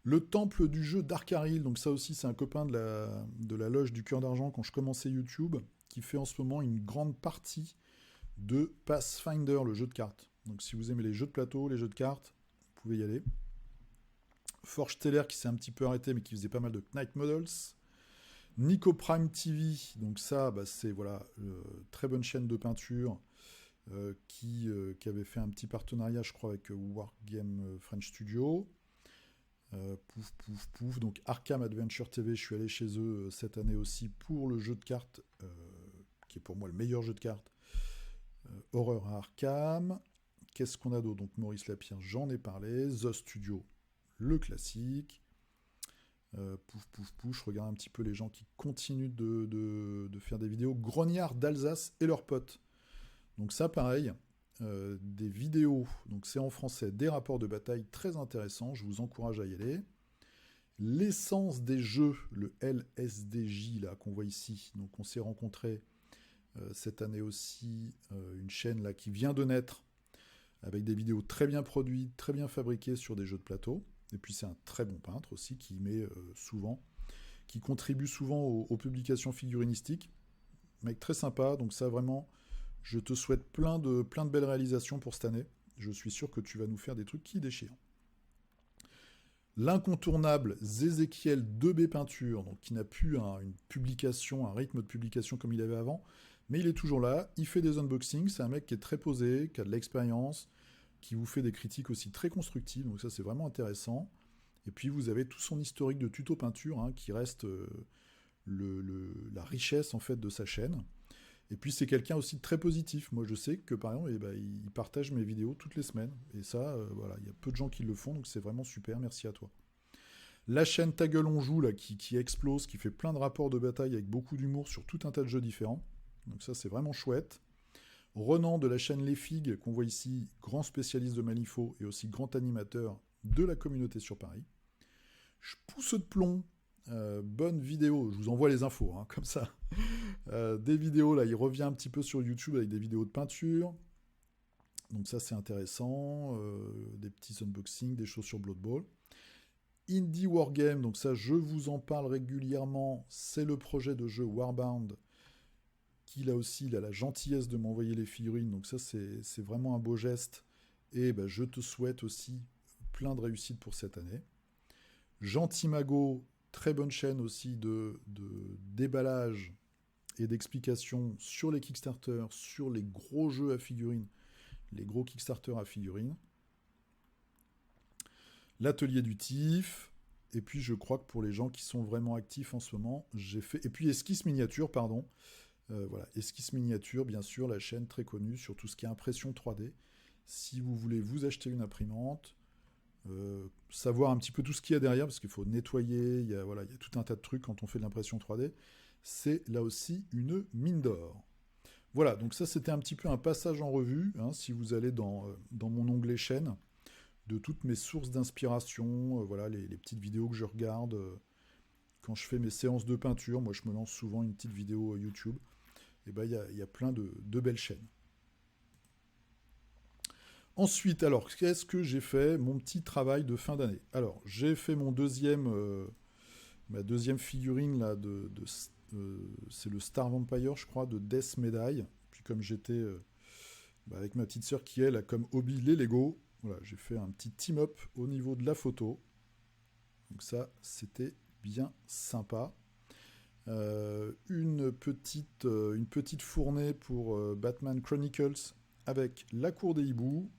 Le temple du jeu d'Arkaril, donc ça aussi c'est un copain de la loge du Cœur d'Argent quand je commençais YouTube, qui fait en ce moment une grande partie de Pathfinder, le jeu de cartes. Donc si vous aimez les jeux de plateau, les jeux de cartes, vous pouvez y aller. Forge Teller qui s'est un petit peu arrêté mais qui faisait pas mal de Knight Models. Nico Prime TV, donc ça c'est voilà, très bonne chaîne de peinture qui avait fait un petit partenariat je crois avec Wargame French Studio. Pouf, pouf, pouf. Donc Arkham Adventure TV, je suis allé chez eux cette année aussi pour le jeu de cartes, qui est pour moi le meilleur jeu de cartes. Horreur à Arkham. Qu'est-ce qu'on a d'autre? Donc Maurice Lapierre, j'en ai parlé. The Studio, le classique. Pouf, pouf, pouf. Je regarde un petit peu les gens qui continuent de faire des vidéos. Grognard d'Alsace et leurs potes. Donc ça, pareil. Des vidéos, donc c'est en français, des rapports de bataille très intéressants, je vous encourage à y aller. L'essence des jeux, le LSDJ là qu'on voit ici, donc on s'est rencontré cette année aussi, une chaîne là qui vient de naître, avec des vidéos très bien produites, très bien fabriquées sur des jeux de plateau, et puis c'est un très bon peintre aussi qui met souvent, qui contribue souvent aux publications figurinistiques, mec très sympa, donc ça vraiment... Je te souhaite plein de belles réalisations pour cette année. Je suis sûr que tu vas nous faire des trucs qui déchirent. L'incontournable Zézéchiel 2B Peinture, donc qui n'a plus une publication, un rythme de publication comme il avait avant, mais il est toujours là, il fait des unboxings, c'est un mec qui est très posé, qui a de l'expérience, qui vous fait des critiques aussi très constructives, donc ça c'est vraiment intéressant. Et puis vous avez tout son historique de tuto peinture, qui reste la richesse en fait de sa chaîne. Et puis c'est quelqu'un aussi de très positif. Moi je sais que par exemple, il partage mes vidéos toutes les semaines. Et ça, voilà, il y a peu de gens qui le font, donc c'est vraiment super, merci à toi. La chaîne Ta Gueule on Joue, là, qui explose, qui fait plein de rapports de bataille avec beaucoup d'humour sur tout un tas de jeux différents. Donc ça c'est vraiment chouette. Renan de la chaîne Les Figues, qu'on voit ici, grand spécialiste de Malifaux et aussi grand animateur de la communauté sur Paris. Je pousse de plomb. Bonne vidéo, je vous envoie les infos, comme ça. Des vidéos, là, il revient un petit peu sur YouTube avec des vidéos de peinture. Donc ça, c'est intéressant. Des petits unboxings, des choses sur Blood Bowl. Indie Wargame, donc ça, je vous en parle régulièrement. C'est le projet de jeu Warbound, qui là aussi, il a la gentillesse de m'envoyer les figurines. Donc ça, c'est vraiment un beau geste. Et je te souhaite aussi plein de réussite pour cette année. Gentil Mago, très bonne chaîne aussi de déballage et d'explications sur les Kickstarter, sur les gros jeux à figurines, les gros Kickstarter à figurines. L'atelier du TIFF, et puis je crois que pour les gens qui sont vraiment actifs en ce moment, j'ai fait... Et puis Esquisse Miniature, pardon. Voilà, Esquisse Miniature, bien sûr, la chaîne très connue sur tout ce qui est impression 3D. Si vous voulez vous acheter une imprimante, savoir un petit peu tout ce qu'il y a derrière, parce qu'il faut nettoyer, il y a tout un tas de trucs quand on fait de l'impression 3D, c'est là aussi une mine d'or. Voilà, donc ça c'était un petit peu un passage en revue, si vous allez dans mon onglet chaîne, de toutes mes sources d'inspiration, voilà, les petites vidéos que je regarde, quand je fais mes séances de peinture, moi je me lance souvent une petite vidéo YouTube, et il y a plein de belles chaînes. Ensuite, alors, qu'est-ce que j'ai fait? Mon petit travail de fin d'année. Alors, j'ai fait ma deuxième figurine, là, c'est le Star Vampire, je crois, de Death Medaille. Puis comme j'étais avec ma petite sœur qui, elle, a comme hobby les Lego, voilà, j'ai fait un petit team-up au niveau de la photo. Donc ça, c'était bien sympa. Une petite fournée pour Batman Chronicles avec la cour des hiboux.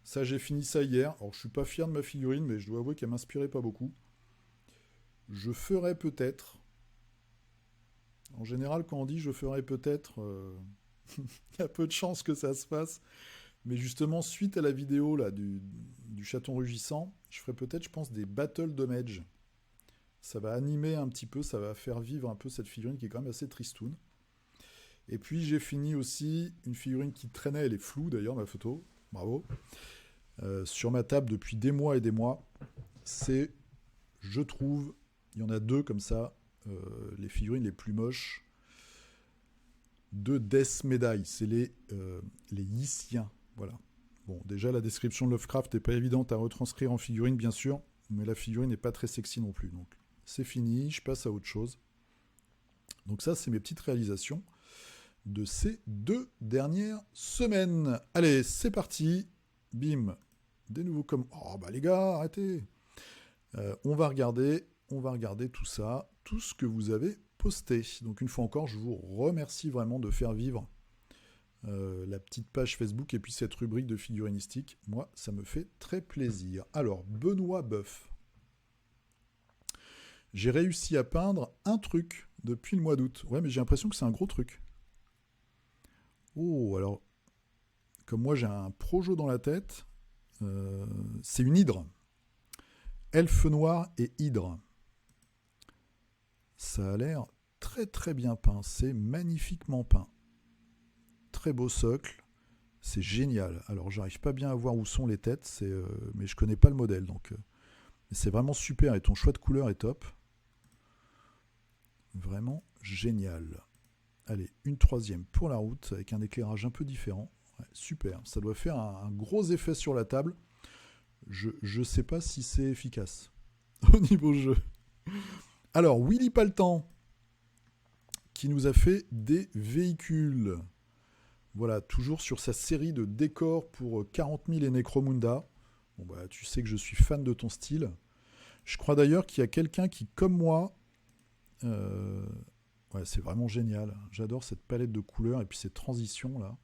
Ça, j'ai fini ça hier. Alors, je suis pas fier de ma figurine, mais je dois avouer qu'elle m'inspirait pas beaucoup. Je ferai peut-être. En général, quand on dit je ferai peut-être, il y a peu de chances que ça se fasse. Mais justement, suite à la vidéo là, du chaton rugissant, je ferai peut-être, je pense, des battle de mage. Ça va animer un petit peu, ça va faire vivre un peu cette figurine qui est quand même assez tristoun. Et puis j'ai fini aussi une figurine qui traînait, elle est floue d'ailleurs ma photo, bravo, sur ma table depuis des mois et des mois. C'est, je trouve, il y en a deux comme ça, les figurines les plus moches de Death Medai, c'est les Yissiens, voilà. Bon, déjà la description de Lovecraft n'est pas évidente à retranscrire en figurine bien sûr, mais la figurine n'est pas très sexy non plus, donc c'est fini, je passe à autre chose. Donc ça, c'est mes petites réalisations de ces 2 dernières semaines. Allez, c'est parti. Bim. Des nouveaux Oh bah les gars, arrêtez. On va regarder tout ça, tout ce que vous avez posté. Donc une fois encore, je vous remercie vraiment de faire vivre la petite page Facebook et puis cette rubrique de figurinistique. Moi, ça me fait très plaisir. Alors, Benoît Boeuf. J'ai réussi à peindre un truc depuis le mois d'août. Ouais, mais j'ai l'impression que c'est un gros truc. Oh, alors, comme moi j'ai un projo dans la tête, c'est une hydre. Elfe noir et hydre. Ça a l'air très très bien peint. C'est magnifiquement peint. Très beau socle. C'est génial. Alors, j'arrive pas bien à voir où sont les têtes, mais je connais pas le modèle. Donc, c'est vraiment super et ton choix de couleur est top. Vraiment génial. Allez, une troisième pour la route avec un éclairage un peu différent. Ouais, super, ça doit faire un gros effet sur la table. Je sais pas si c'est efficace au niveau jeu. Alors, Willy Paltan qui nous a fait des véhicules. Voilà, toujours sur sa série de décors pour 40 000 et Necromunda. Bon bah, tu sais que je suis fan de ton style. Je crois d'ailleurs qu'il y a quelqu'un qui, comme moi, ouais, c'est vraiment génial. J'adore cette palette de couleurs et puis ces transitions là.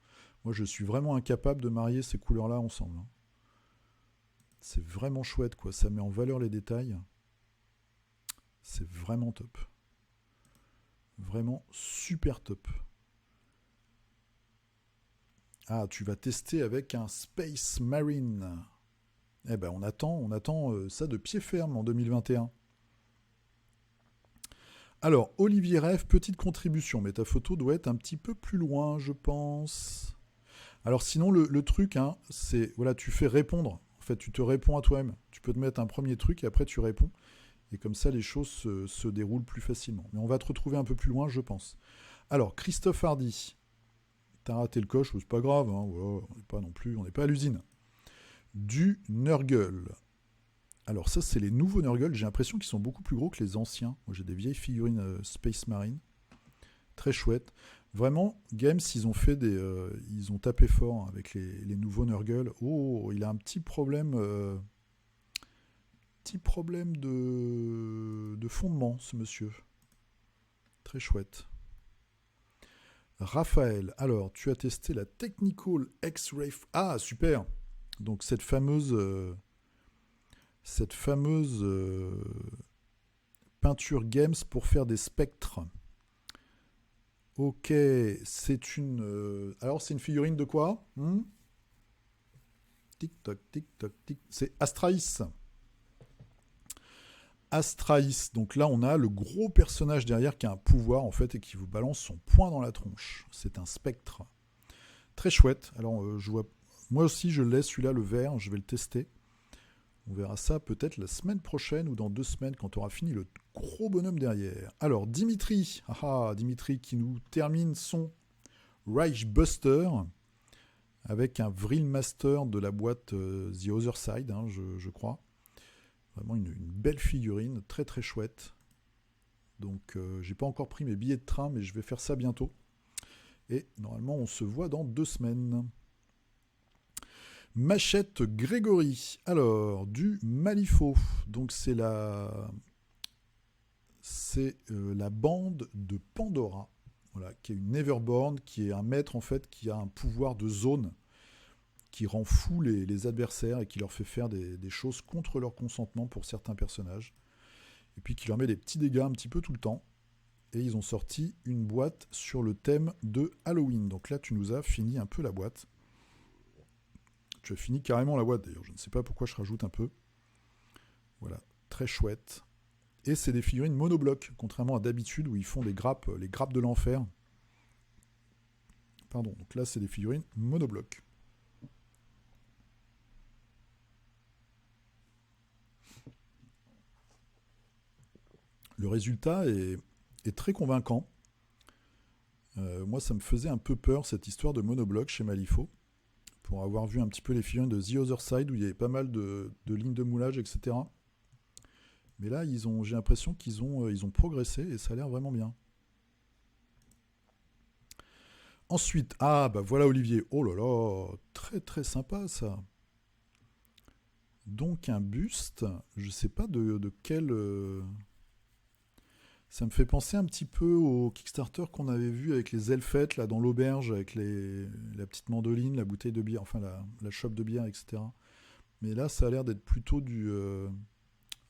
Moi, je suis vraiment incapable de marier ces couleurs-là ensemble. C'est vraiment chouette, quoi. Ça met en valeur les détails. C'est vraiment top. Vraiment super top. Ah, tu vas tester avec un Space Marine. Eh ben, on attend ça de pied ferme en 2021. Alors, Olivier Rêve, petite contribution, mais ta photo doit être un petit peu plus loin, je pense. Alors sinon, le truc, hein, c'est, voilà, tu fais répondre. En fait, tu te réponds à toi-même. Tu peux te mettre un premier truc et après tu réponds. Et comme ça, les choses se déroulent plus facilement. Mais on va te retrouver un peu plus loin, je pense. Alors, Christophe Hardy. T'as raté le coche, c'est pas grave. Hein, ouais, on n'est pas à l'usine. Du Nurgle. Alors ça, c'est les nouveaux Nurgle. J'ai l'impression qu'ils sont beaucoup plus gros que les anciens. Moi, j'ai des vieilles figurines Space Marine. Très chouette. Vraiment, Games, ils ont tapé fort avec les nouveaux Nurgle. Oh, il a un petit problème de fondement, ce monsieur. Très chouette. Raphaël, alors, tu as testé la Technical X-Ray... Ah, super. Donc, cette fameuse peinture Games pour faire des spectres. Ok, c'est une... alors, c'est une figurine de quoi Tic-toc, tic-toc, tic... C'est Astraïs. Astraïs. Donc là, on a le gros personnage derrière qui a un pouvoir, en fait, et qui vous balance son poing dans la tronche. C'est un spectre. Très chouette. Alors, je vois... Moi aussi, je l'ai, celui-là, le vert. Je vais le tester. On verra ça peut-être la semaine prochaine ou dans 2 semaines quand on aura fini le gros bonhomme derrière. Alors, Dimitri. Dimitri qui nous termine son Reichbuster avec un Vril Master de la boîte The Other Side, hein, je crois. Vraiment une belle figurine, très très chouette. Donc, j'ai pas encore pris mes billets de train, mais je vais faire ça bientôt. Et normalement, on se voit dans 2 semaines. Machette Grégory. Alors, du Malifaux. Donc, la bande de Pandora. Voilà, qui est une Everborn, qui est un maître, en fait, qui a un pouvoir de zone, qui rend fou les adversaires et qui leur fait faire des choses contre leur consentement pour certains personnages. Et puis qui leur met des petits dégâts un petit peu tout le temps. Et ils ont sorti une boîte sur le thème de Halloween. Donc là, tu nous as fini un peu la boîte. Tu as fini carrément la boîte d'ailleurs. Je ne sais pas pourquoi je rajoute un peu. Voilà, très chouette. Et c'est des figurines monoblocs, contrairement à d'habitude où ils font des grappes, les grappes de l'enfer. Pardon, donc là c'est des figurines monoblocs. Le résultat est très convaincant. Moi ça me faisait un peu peur cette histoire de monobloc chez Malifaux, pour avoir vu un petit peu les figurines de The Other Side où il y avait pas mal de lignes de moulage, etc. Mais là, j'ai l'impression qu'ils ont progressé et ça a l'air vraiment bien. Ensuite, bah voilà Olivier. Oh là là, très très sympa ça. Donc un buste, je sais pas de quel... Ça me fait penser un petit peu au Kickstarter qu'on avait vu avec les elfettes là dans l'auberge, avec la petite mandoline, la bouteille de bière, enfin la chope de bière, etc. Mais là, ça a l'air d'être plutôt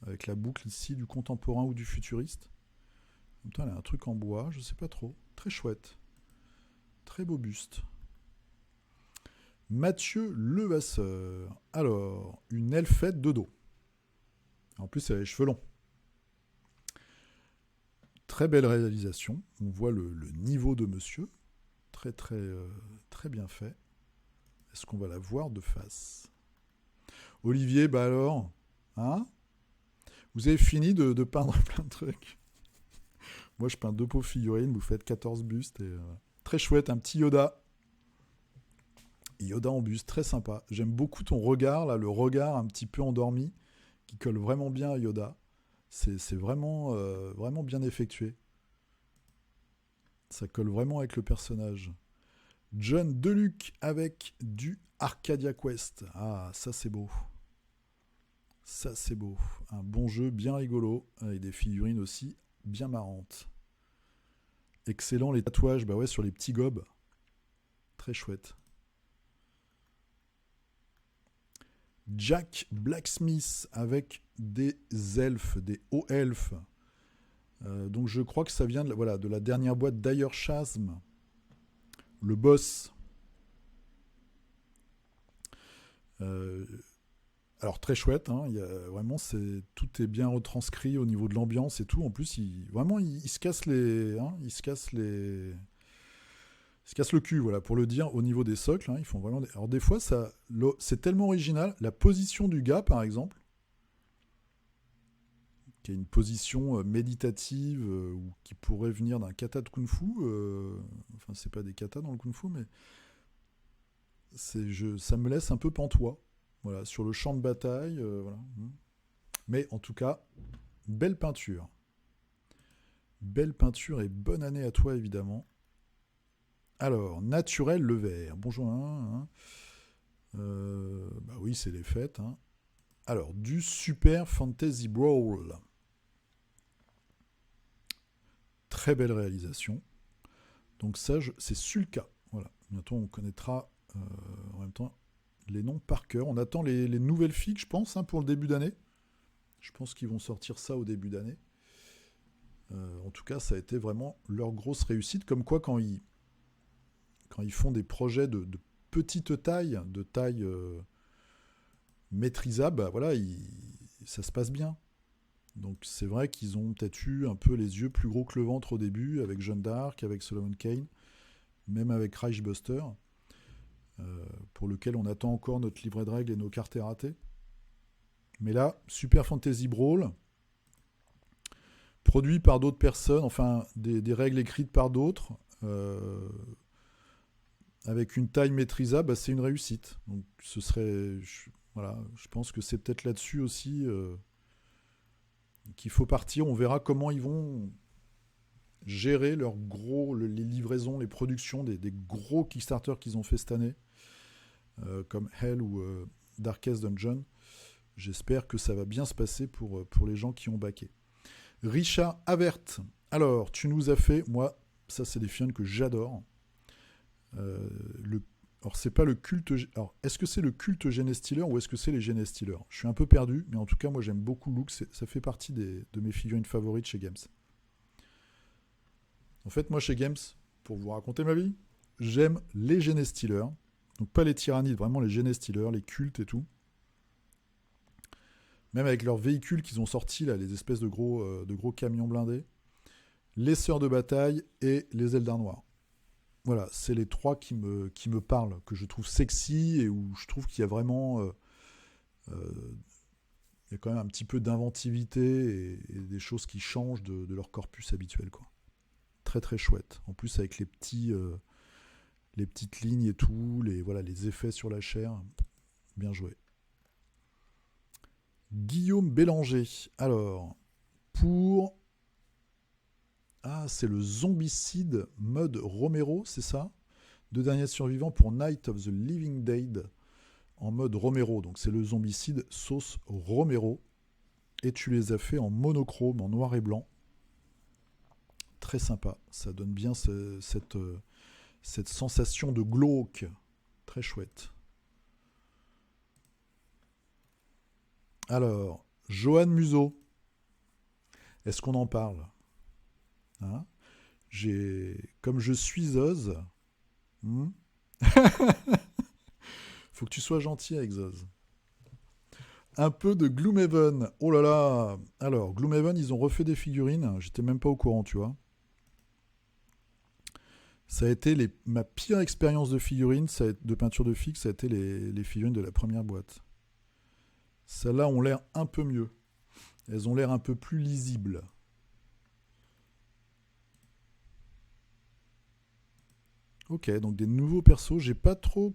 avec la boucle ici, du contemporain ou du futuriste. En même temps, elle a un truc en bois, je sais pas trop. Très chouette. Très beau buste. Mathieu Levasseur. Alors, une elfette de dos. En plus, elle a les cheveux longs. Très belle réalisation. On voit le niveau de monsieur. Très, très, très bien fait. Est-ce qu'on va la voir de face? Olivier, bah alors, hein? Vous avez fini de peindre plein de trucs. Moi, je peins 2 pauvres figurines, vous faites 14 bustes. Et, très chouette, un petit Yoda. Yoda en buste, très sympa. J'aime beaucoup ton regard, là, le regard un petit peu endormi, qui colle vraiment bien à Yoda. C'est vraiment, vraiment bien effectué. Ça colle vraiment avec le personnage. John Deluc avec du Arcadia Quest. Ah, ça c'est beau. Ça c'est beau. Un bon jeu bien rigolo, avec des figurines aussi bien marrantes. Excellent les tatouages, bah ouais, sur les petits gobs. Très chouette. Jack Blacksmith avec des elfes, des hauts elfes. Donc je crois que ça vient de la dernière boîte d'Ailleurs Chasm. Le boss. Alors très chouette, hein, vraiment tout est bien retranscrit au niveau de l'ambiance et tout. En plus, il se casse il se casse le cul, voilà, pour le dire, au niveau des socles. Hein, ils font vraiment. Alors des fois, c'est tellement original. La position du gars, par exemple, qui a une position méditative ou qui pourrait venir d'un kata de kung-fu. Enfin, c'est pas des katas dans le kung-fu, mais ça me laisse un peu pantois. Voilà, sur le champ de bataille. Voilà. Mais en tout cas, belle peinture. Belle peinture et bonne année à toi, évidemment. Alors, Naturel le vert. Bonjour. Bah oui, c'est les fêtes. Hein. Alors, du Super Fantasy Brawl. Très belle réalisation. Donc ça, c'est Sulka. Voilà. Bientôt, on connaîtra en même temps les noms par cœur. On attend les nouvelles figues, je pense, hein, pour le début d'année. Je pense qu'ils vont sortir ça au début d'année. En tout cas, ça a été vraiment leur grosse réussite. Comme quoi, quand ils font des projets de petite taille, de taille maîtrisable, bah voilà, ça se passe bien. Donc c'est vrai qu'ils ont peut-être eu un peu les yeux plus gros que le ventre au début, avec Jeanne d'Arc, avec Solomon Kane, même avec Reichbuster, pour lequel on attend encore notre livret de règles et nos cartes ratées. Mais là, Super Fantasy Brawl, produit par d'autres personnes, enfin des règles écrites par d'autres, avec une taille maîtrisable, bah, c'est une réussite. Donc ce serait... Voilà, je pense que c'est peut-être là-dessus aussi qu'il faut partir. On verra comment ils vont gérer les livraisons, les productions des gros Kickstarter qu'ils ont fait cette année. comme Hell ou Darkest Dungeon. J'espère que ça va bien se passer pour les gens qui ont backé. Richard Avert, alors tu nous as fait, moi, ça c'est des figurines que j'adore. Alors c'est pas le culte, alors est-ce que c'est le culte Genestealer ou est-ce que c'est les Genestealers? Je suis un peu perdu, mais en tout cas moi j'aime beaucoup le look, ça fait partie de mes figurines favorites chez Games. En fait moi chez Games, pour vous raconter ma vie, j'aime les Genestealers, donc pas les Tyrannides, vraiment les Genestealers, les cultes et tout. Même avec leurs véhicules qu'ils ont sortis, là, les espèces de gros camions blindés, les Sœurs de Bataille et les Eldar Noirs. Voilà, c'est les trois qui me parlent, que je trouve sexy et où je trouve qu'il y a vraiment... il y a quand même un petit peu d'inventivité et des choses qui changent de leur corpus habituel, quoi. Très très chouette. En plus avec les petites lignes et tout, les effets sur la chair, bien joué. Guillaume Bélanger. Alors, pour... Ah, c'est le Zombicide mode Romero, c'est ça? 2 derniers survivants pour Night of the Living Dead en mode Romero. Donc c'est le Zombicide sauce Romero. Et tu les as fait en monochrome, en noir et blanc. Très sympa. Ça donne bien cette sensation de glauque. Très chouette. Alors, Johan Museau. Est-ce qu'on en parle? Hein? Comme je suis Oz, faut que tu sois gentil avec Zoz. Un peu de Gloomhaven. Oh là là. Alors, Gloomhaven, ils ont refait des figurines. J'étais même pas au courant, tu vois. Ça a été ma pire expérience de figurines, de peinture de fixe, ça a été les figurines de la première boîte. Celles-là ont l'air un peu mieux. Elles ont l'air un peu plus lisibles. Ok, donc des nouveaux persos. J'ai pas trop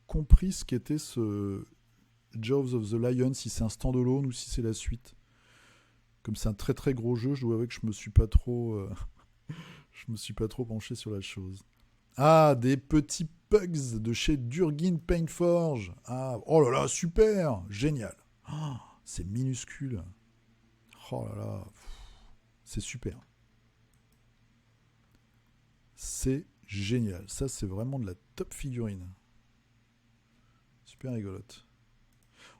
compris ce qu'était ce Jaws of the Lion, si c'est un standalone ou si c'est la suite. Comme c'est un très très gros jeu, je dois avouer que je me suis pas trop penché sur la chose. Ah, des petits pugs de chez Durgin Paintforge. Ah, oh là là, super, génial. Oh, c'est minuscule. Oh là là, c'est super. C'est génial. Ça, c'est vraiment de la top figurine. Super rigolote.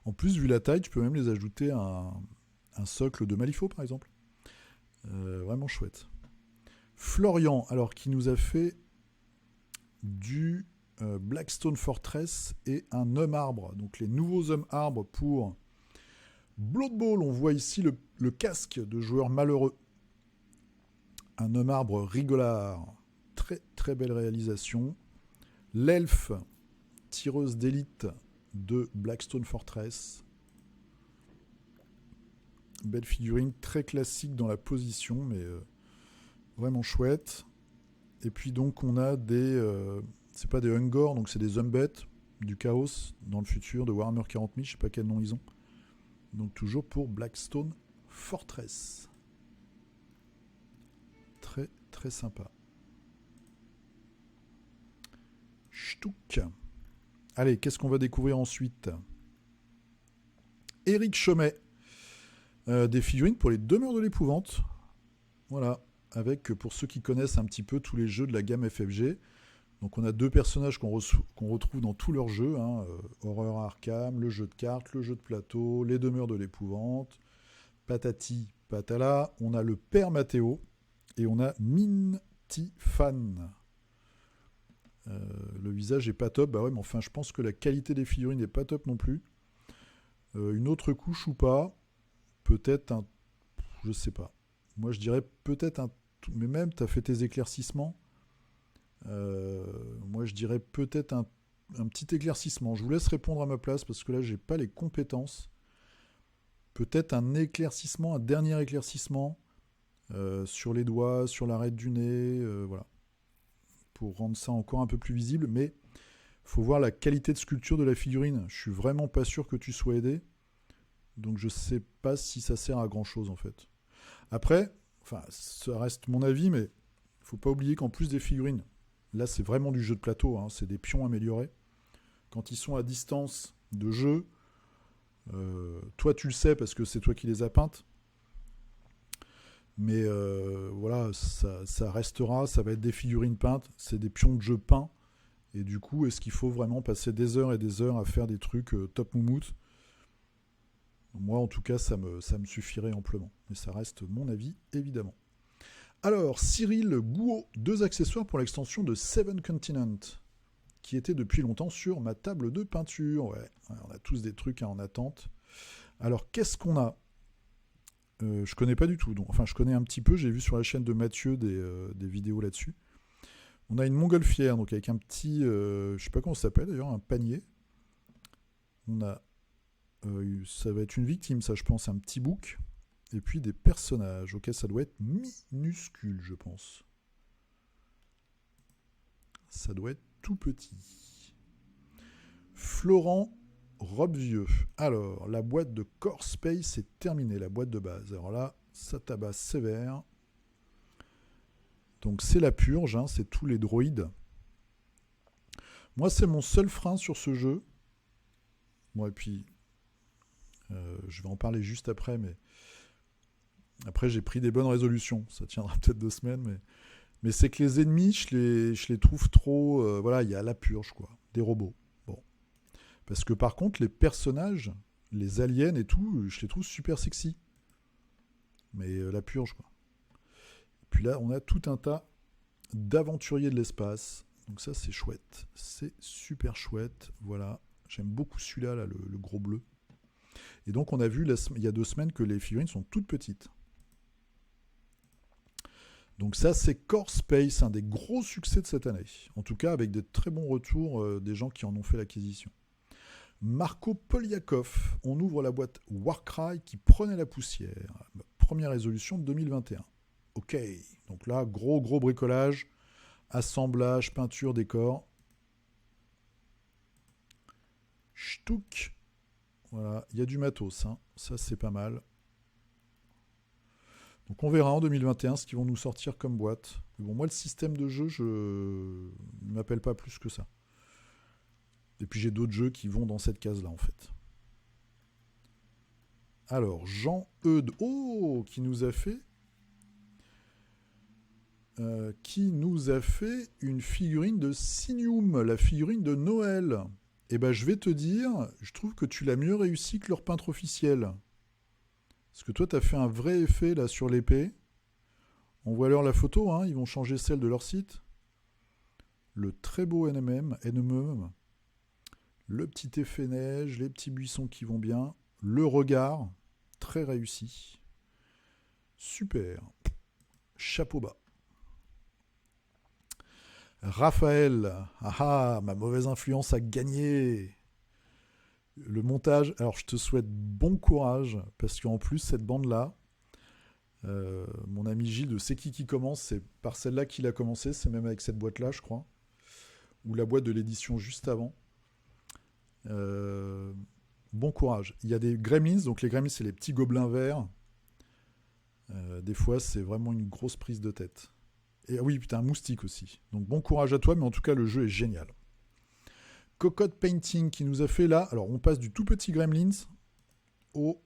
En plus, vu la taille, tu peux même les ajouter à un socle de Malifaux, par exemple. Vraiment chouette. Florian, alors, qui nous a fait du Blackstone Fortress et un homme arbre. Donc, les nouveaux hommes arbres pour Blood Bowl. On voit ici le casque de joueur malheureux. Un homme arbre rigolard. Très, très belle réalisation. L'elfe, tireuse d'élite de Blackstone Fortress. Belle figurine, très classique dans la position, mais vraiment chouette. Et puis donc on a c'est pas des Ungor, donc c'est des Umbet, du Chaos dans le futur, de Warhammer 40 000, je sais pas quel nom ils ont. Donc toujours pour Blackstone Fortress. Très très sympa. Ch'touk. Allez, qu'est-ce qu'on va découvrir ensuite? Éric Chomet. Des figurines pour les demeures de l'épouvante. Voilà. Avec, pour ceux qui connaissent un petit peu tous les jeux de la gamme FFG. Donc on a 2 personnages qu'on retrouve dans tous leurs jeux. Horror Arkham, le jeu de cartes, le jeu de plateau, les demeures de l'épouvante. Patati patala. On a le père Mathéo. Et on a Minty Fan. Le visage est pas top. Bah ouais, mais enfin, je pense que la qualité des figurines n'est pas top non plus. Une autre couche ou pas. Peut-être un... Je sais pas. Moi, je dirais peut-être un... Mais même, tu as fait tes éclaircissements. Moi, je dirais peut-être un petit éclaircissement. Je vous laisse répondre à ma place parce que là, j'ai pas les compétences. Peut-être un éclaircissement, un dernier éclaircissement sur les doigts, sur l'arête du nez, voilà. Pour rendre ça encore un peu plus visible. Mais faut voir la qualité de sculpture de la figurine. Je suis vraiment pas sûr que tu sois aidé. Donc je sais pas si ça sert à grand chose en fait. Après, enfin, ça reste mon avis, mais faut pas oublier qu'en plus des figurines, là c'est vraiment du jeu de plateau, hein, c'est des pions améliorés. quand ils sont à distance de jeu, toi tu le sais parce que c'est toi qui les as peintes, mais voilà, ça restera, ça va être des figurines peintes, c'est des pions de jeu peints, et du coup, est-ce qu'il faut vraiment passer des heures et des heures à faire des trucs top moumoute? Moi, en tout cas, ça me suffirait amplement. Mais ça reste mon avis, évidemment. Alors, Cyril Gouault, 2 accessoires pour l'extension de Seven Continent, qui était depuis longtemps sur ma table de peinture. Ouais, on a tous des trucs en attente. Alors, qu'est-ce qu'on a? Je connais pas du tout. Donc, enfin, je connais un petit peu. J'ai vu sur la chaîne de Mathieu des vidéos là-dessus. On a une montgolfière, donc avec un petit, je sais pas comment ça s'appelle d'ailleurs, un panier. On a, ça va être une victime, ça je pense, un petit bouc. Et puis des personnages. Ok, ça doit être minuscule, je pense. Ça doit être tout petit. Florent Robvieux. Alors, la boîte de Core Space est terminée, la boîte de base. Alors là, ça tabasse sévère. Donc c'est la purge, hein, c'est tous les droïdes. Moi, c'est mon seul frein sur ce jeu. Bon, et puis, je vais en parler juste après, mais après, j'ai pris des bonnes résolutions. Ça tiendra peut-être 2 semaines, mais c'est que les ennemis, je les trouve trop... voilà, il y a la purge, quoi. Des robots. Bon. Parce que par contre, les personnages, les aliens et tout, je les trouve super sexy. Mais la purge, quoi. Puis là, on a tout un tas d'aventuriers de l'espace. Donc ça, c'est chouette. C'est super chouette. Voilà. J'aime beaucoup celui-là, là, le gros bleu. Et donc, on a vu il y a 2 semaines que les figurines sont toutes petites. Donc ça, c'est Core Space, un des gros succès de cette année. En tout cas, avec des très bons retours des gens qui en ont fait l'acquisition. Marco Poliakov, on ouvre la boîte Warcry qui prenait la poussière. Première résolution de 2021. Ok, donc là, gros bricolage, assemblage, peinture, décor. Ch'touk. Voilà, il y a du matos, hein. Ça c'est pas mal. Donc on verra en 2021 ce qu'ils vont nous sortir comme boîte. Mais bon, moi le système de jeu, je ne m'appelle pas plus que ça. Et puis j'ai d'autres jeux qui vont dans cette case-là en fait. Alors Jean-Eudes, qui nous a fait une figurine de Sinium, la figurine de Noël. Eh ben, je vais te dire, je trouve que tu l'as mieux réussi que leur peintre officiel. Parce que toi, tu as fait un vrai effet là sur l'épée. On voit alors la photo, hein, ils vont changer celle de leur site. Le très beau NMM, le petit effet neige, les petits buissons qui vont bien, le regard, très réussi. Super. Chapeau bas. Raphaël, ma mauvaise influence a gagné. Le montage, alors je te souhaite bon courage, parce qu'en plus, cette bande-là, mon ami Gilles de C'est qui commence, c'est par celle-là qu'il a commencé, c'est même avec cette boîte-là, je crois, ou la boîte de l'édition juste avant. Bon courage. Il y a des gremlins, donc les gremlins, c'est les petits gobelins verts. Des fois, c'est vraiment une grosse prise de tête. Et oui, putain, un moustique aussi. Donc bon courage à toi, mais en tout cas, le jeu est génial. Cocotte Painting qui nous a fait là. Alors, on passe du tout petit Gremlins au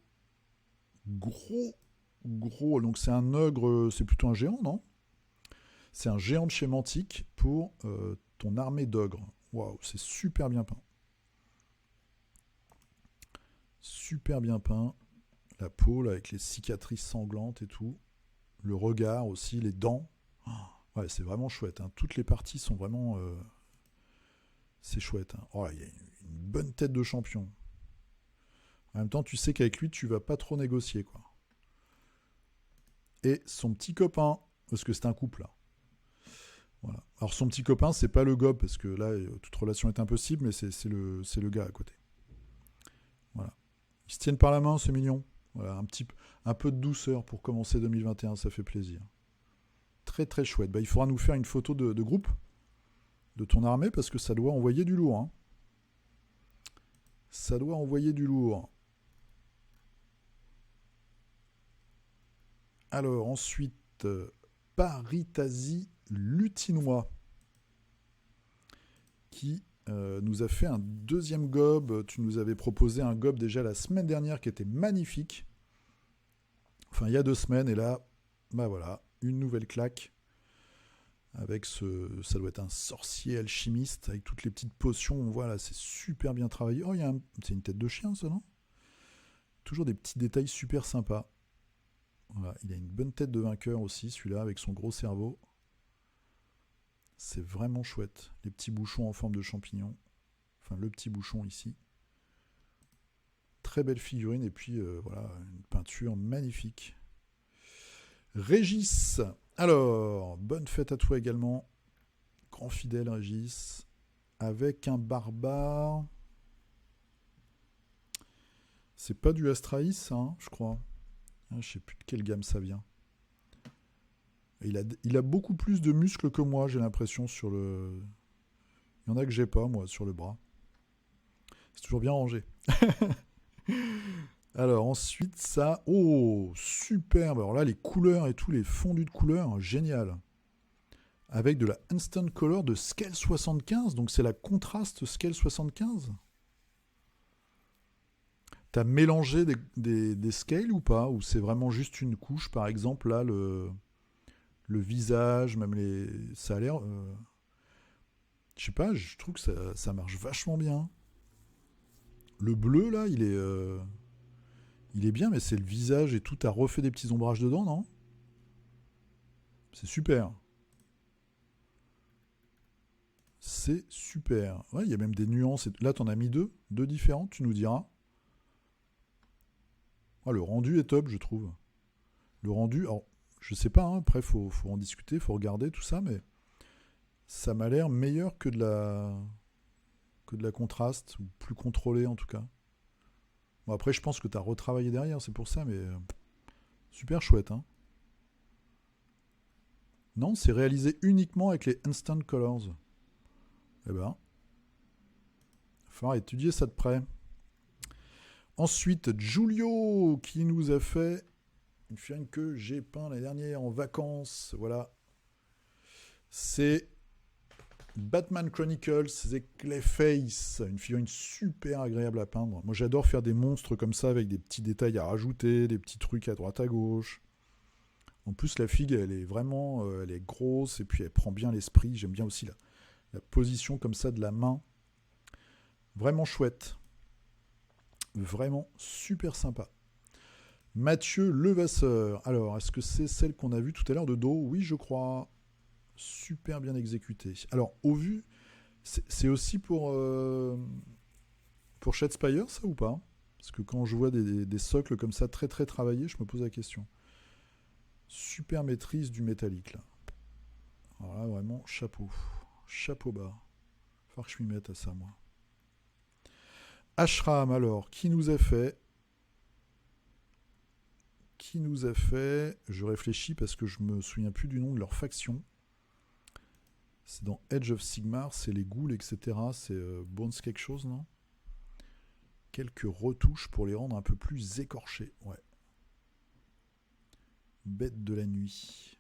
gros. Donc, c'est un ogre, c'est plutôt un géant, non? C'est un géant de chez Mantic pour ton armée d'ogres. Waouh, c'est super bien peint. Super bien peint. La peau, là, avec les cicatrices sanglantes et tout. Le regard aussi, les dents. Ouais, c'est vraiment chouette. Hein. Toutes les parties sont vraiment... c'est chouette. Hein. Oh, il y a une bonne tête de champion. En même temps, tu sais qu'avec lui, tu vas pas trop négocier, quoi. Et son petit copain, parce que c'est un couple, là. Voilà. Alors, son petit copain, c'est pas le gobe, parce que là, toute relation est impossible, mais c'est le gars à côté. Voilà. Ils se tiennent par la main, c'est mignon. Voilà, un peu de douceur pour commencer 2021, ça fait plaisir. Très très chouette. Bah, il faudra nous faire une photo de groupe de ton armée parce que ça doit envoyer du lourd. Hein. Ça doit envoyer du lourd. Alors ensuite, Paritasi Lutinois qui nous a fait un deuxième gob. Tu nous avais proposé un gob déjà la semaine dernière qui était magnifique. Enfin, il y a 2 semaines, et là, bah voilà, une nouvelle claque. Avec ça doit être un sorcier alchimiste, avec toutes les petites potions, on voit là, c'est super bien travaillé. Oh, c'est une tête de chien, ça, non? Toujours des petits détails super sympas. Voilà, il a une bonne tête de vainqueur aussi, celui-là, avec son gros cerveau. C'est vraiment chouette. Les petits bouchons en forme de champignon. Enfin, le petit bouchon ici. Très belle figurine, et puis voilà, une peinture magnifique. Régis. Alors, bonne fête à toi également. Grand fidèle Régis. Avec un barbare. C'est pas du Astraïs, ça, hein, je crois. Je sais plus de quelle gamme ça vient. Il a beaucoup plus de muscles que moi, j'ai l'impression, sur le... Il y en a que j'ai pas, moi, sur le bras. C'est toujours bien rangé. Alors, ensuite, ça... Oh, superbe. Alors là, les couleurs et tout, les fondus de couleurs, génial. Avec de la Instant Color de Scale 75. Donc, c'est la contraste Scale 75. T'as mélangé des scales ou pas? Ou c'est vraiment juste une couche? Par exemple, là, le visage, même les... Ça a l'air... Je sais pas, je trouve que ça marche vachement bien. Le bleu, là, il est bien, mais c'est le visage et tout. T'as refait des petits ombrages dedans, non? C'est super. C'est super. Ouais, il y a même des nuances. Là, t'en as mis deux différentes, tu nous diras. Ah, le rendu est top, je trouve. Le rendu, alors, je sais pas, hein, après, faut en discuter, faut regarder tout ça, mais ça m'a l'air meilleur que de la contraste, ou plus contrôlé en tout cas. Bon, après, je pense que tu as retravaillé derrière, c'est pour ça, mais super chouette. Hein. Non, c'est réalisé uniquement avec les Instant Colors. Eh ben, il va falloir étudier ça de près. Ensuite, Giulio qui nous a fait une figurine que j'ai peint l'année dernière en vacances. Voilà. C'est Batman Chronicles, c'est Clayface, une figurine super agréable à peindre. Moi j'adore faire des monstres comme ça avec des petits détails à rajouter, des petits trucs à droite à gauche. En plus la figue elle est vraiment elle est grosse et puis elle prend bien l'esprit. J'aime bien aussi la position comme ça de la main. Vraiment chouette. Vraiment super sympa. Mathieu Levasseur. Alors, est-ce que c'est celle qu'on a vue tout à l'heure de dos? Oui, je crois. Super bien exécutée. Alors, au vu, c'est aussi pour Shadespire, ça ou pas? Parce que quand je vois des socles comme ça très très travaillés, je me pose la question. Super maîtrise du métallique là. Alors là, vraiment, chapeau. Chapeau bas. Faut que je m'y mette à ça, moi. Ashram, alors, qui nous a fait? Je réfléchis parce que je me souviens plus du nom de leur faction. C'est dans Edge of Sigmar, c'est les ghouls, etc. C'est Bones quelque chose, non? Quelques retouches pour les rendre un peu plus écorchés. Ouais. Bête de la nuit.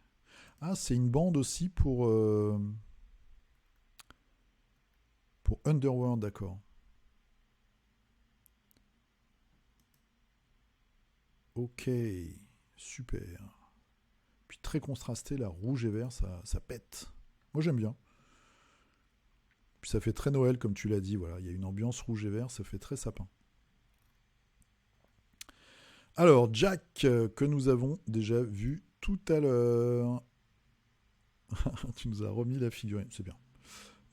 Ah, c'est une bande aussi pour Underworld, d'accord. Ok, super. Puis très contrasté, là, rouge et vert, ça pète. Moi j'aime bien. Puis ça fait très Noël, comme tu l'as dit, voilà. Il y a une ambiance rouge et vert, ça fait très sapin. Alors, Jack, que nous avons déjà vu tout à l'heure. Tu nous as remis la figurine, c'est bien.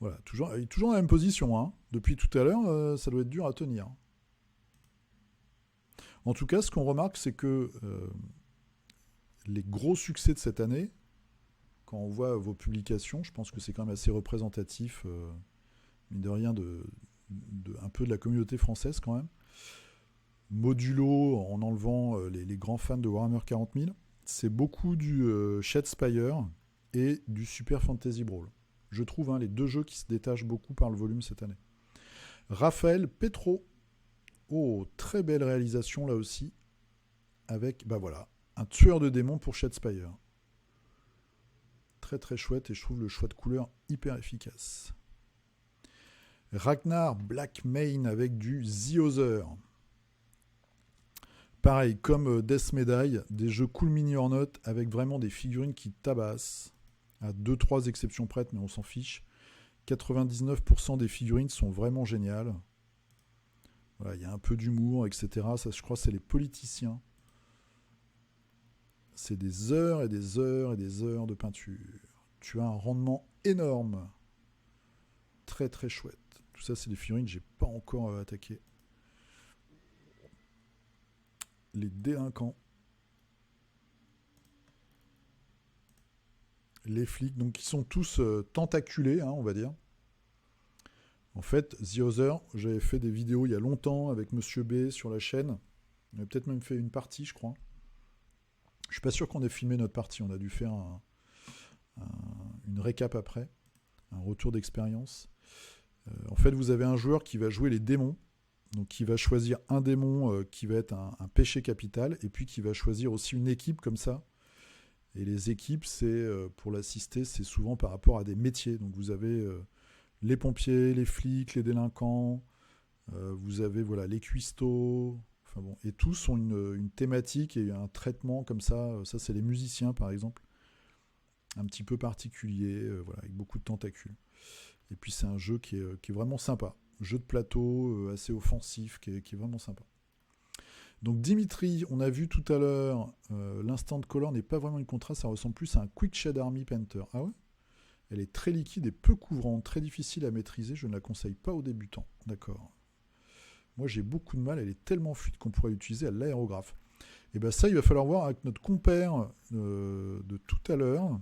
Voilà, toujours dans la même position. Hein. Depuis tout à l'heure, ça doit être dur à tenir. En tout cas, ce qu'on remarque, c'est que les gros succès de cette année, quand on voit vos publications, je pense que c'est quand même assez représentatif, mine de rien, un peu de la communauté française quand même. Modulo, en enlevant les grands fans de Warhammer 40 000, c'est beaucoup du Shadespire et du Super Fantasy Brawl. Je trouve les deux jeux qui se détachent beaucoup par le volume cette année. Raphaël Petro. Oh, très belle réalisation là aussi. Avec, un tueur de démons pour Shadespire. Très très chouette et je trouve le choix de couleurs hyper efficace. Ragnar Blackmane avec du The Other. Pareil, comme Death Medai, des jeux cool mini or not avec vraiment des figurines qui tabassent. À 2-3 exceptions prêtes, mais on s'en fiche. 99% des figurines sont vraiment géniales. Voilà, il y a un peu d'humour, etc. Ça, je crois, c'est les politiciens. C'est des heures et des heures et des heures de peinture. Tu as un rendement énorme. Très très chouette. Tout ça, c'est des figurines que j'ai pas encore attaquées. Les délinquants. Les flics, donc ils sont tous tentaculés, hein, on va dire. En fait, The Other, j'avais fait des vidéos il y a longtemps avec Monsieur B sur la chaîne. On a peut-être même fait une partie, je crois. Je suis pas sûr qu'on ait filmé notre partie. On a dû faire une récap après, un retour d'expérience. En fait, vous avez un joueur qui va jouer les démons. Donc, qui va choisir un démon qui va être un péché capital, et puis qui va choisir aussi une équipe comme ça. Et les équipes, c'est pour l'assister, c'est souvent par rapport à des métiers. Donc, vous avez les pompiers, les flics, les délinquants. Vous avez voilà les cuistots. Enfin bon, et tous ont une thématique et un traitement comme ça. Ça, c'est les musiciens, par exemple, un petit peu particulier, voilà, avec beaucoup de tentacules. Et puis, c'est un jeu qui est vraiment sympa. Jeu de plateau assez offensif qui est vraiment sympa. Donc Dimitri, on a vu tout à l'heure, l'instant color n'est pas vraiment une contraste, ça ressemble plus à un Quick Shade Army Painter. Ah ouais ? Elle est très liquide et peu couvrante, très difficile à maîtriser, je ne la conseille pas aux débutants. D'accord. Moi j'ai beaucoup de mal, elle est tellement fluide qu'on pourrait l'utiliser à l'aérographe. Et bien ça, il va falloir voir avec notre compère de tout à l'heure.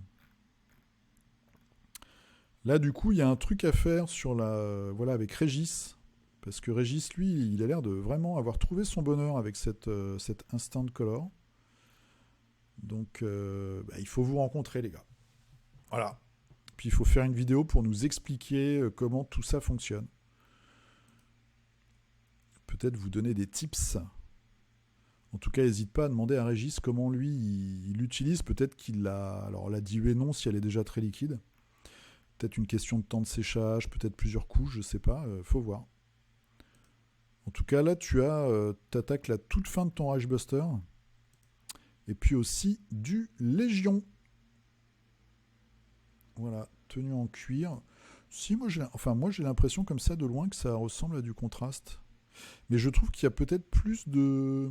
Là, du coup, il y a un truc à faire sur voilà, avec Régis. Parce que Régis, lui, il a l'air de vraiment avoir trouvé son bonheur avec cette Instant Color. Donc, il faut vous rencontrer, les gars. Voilà. Puis, il faut faire une vidéo pour nous expliquer comment tout ça fonctionne. Peut-être vous donner des tips. En tout cas, n'hésite pas à demander à Régis comment lui, il l'utilise. Peut-être qu'il l'a... Alors, la diluée, non, si elle est déjà très liquide. Peut-être une question de temps de séchage, peut-être plusieurs couches, je sais pas, faut voir. En tout cas, là, tu attaques la toute fin de ton Rage Buster. Et puis aussi du Légion. Voilà, tenue en cuir. Si, moi j'ai l'impression comme ça de loin que ça ressemble à du contraste. Mais je trouve qu'il y a peut-être plus de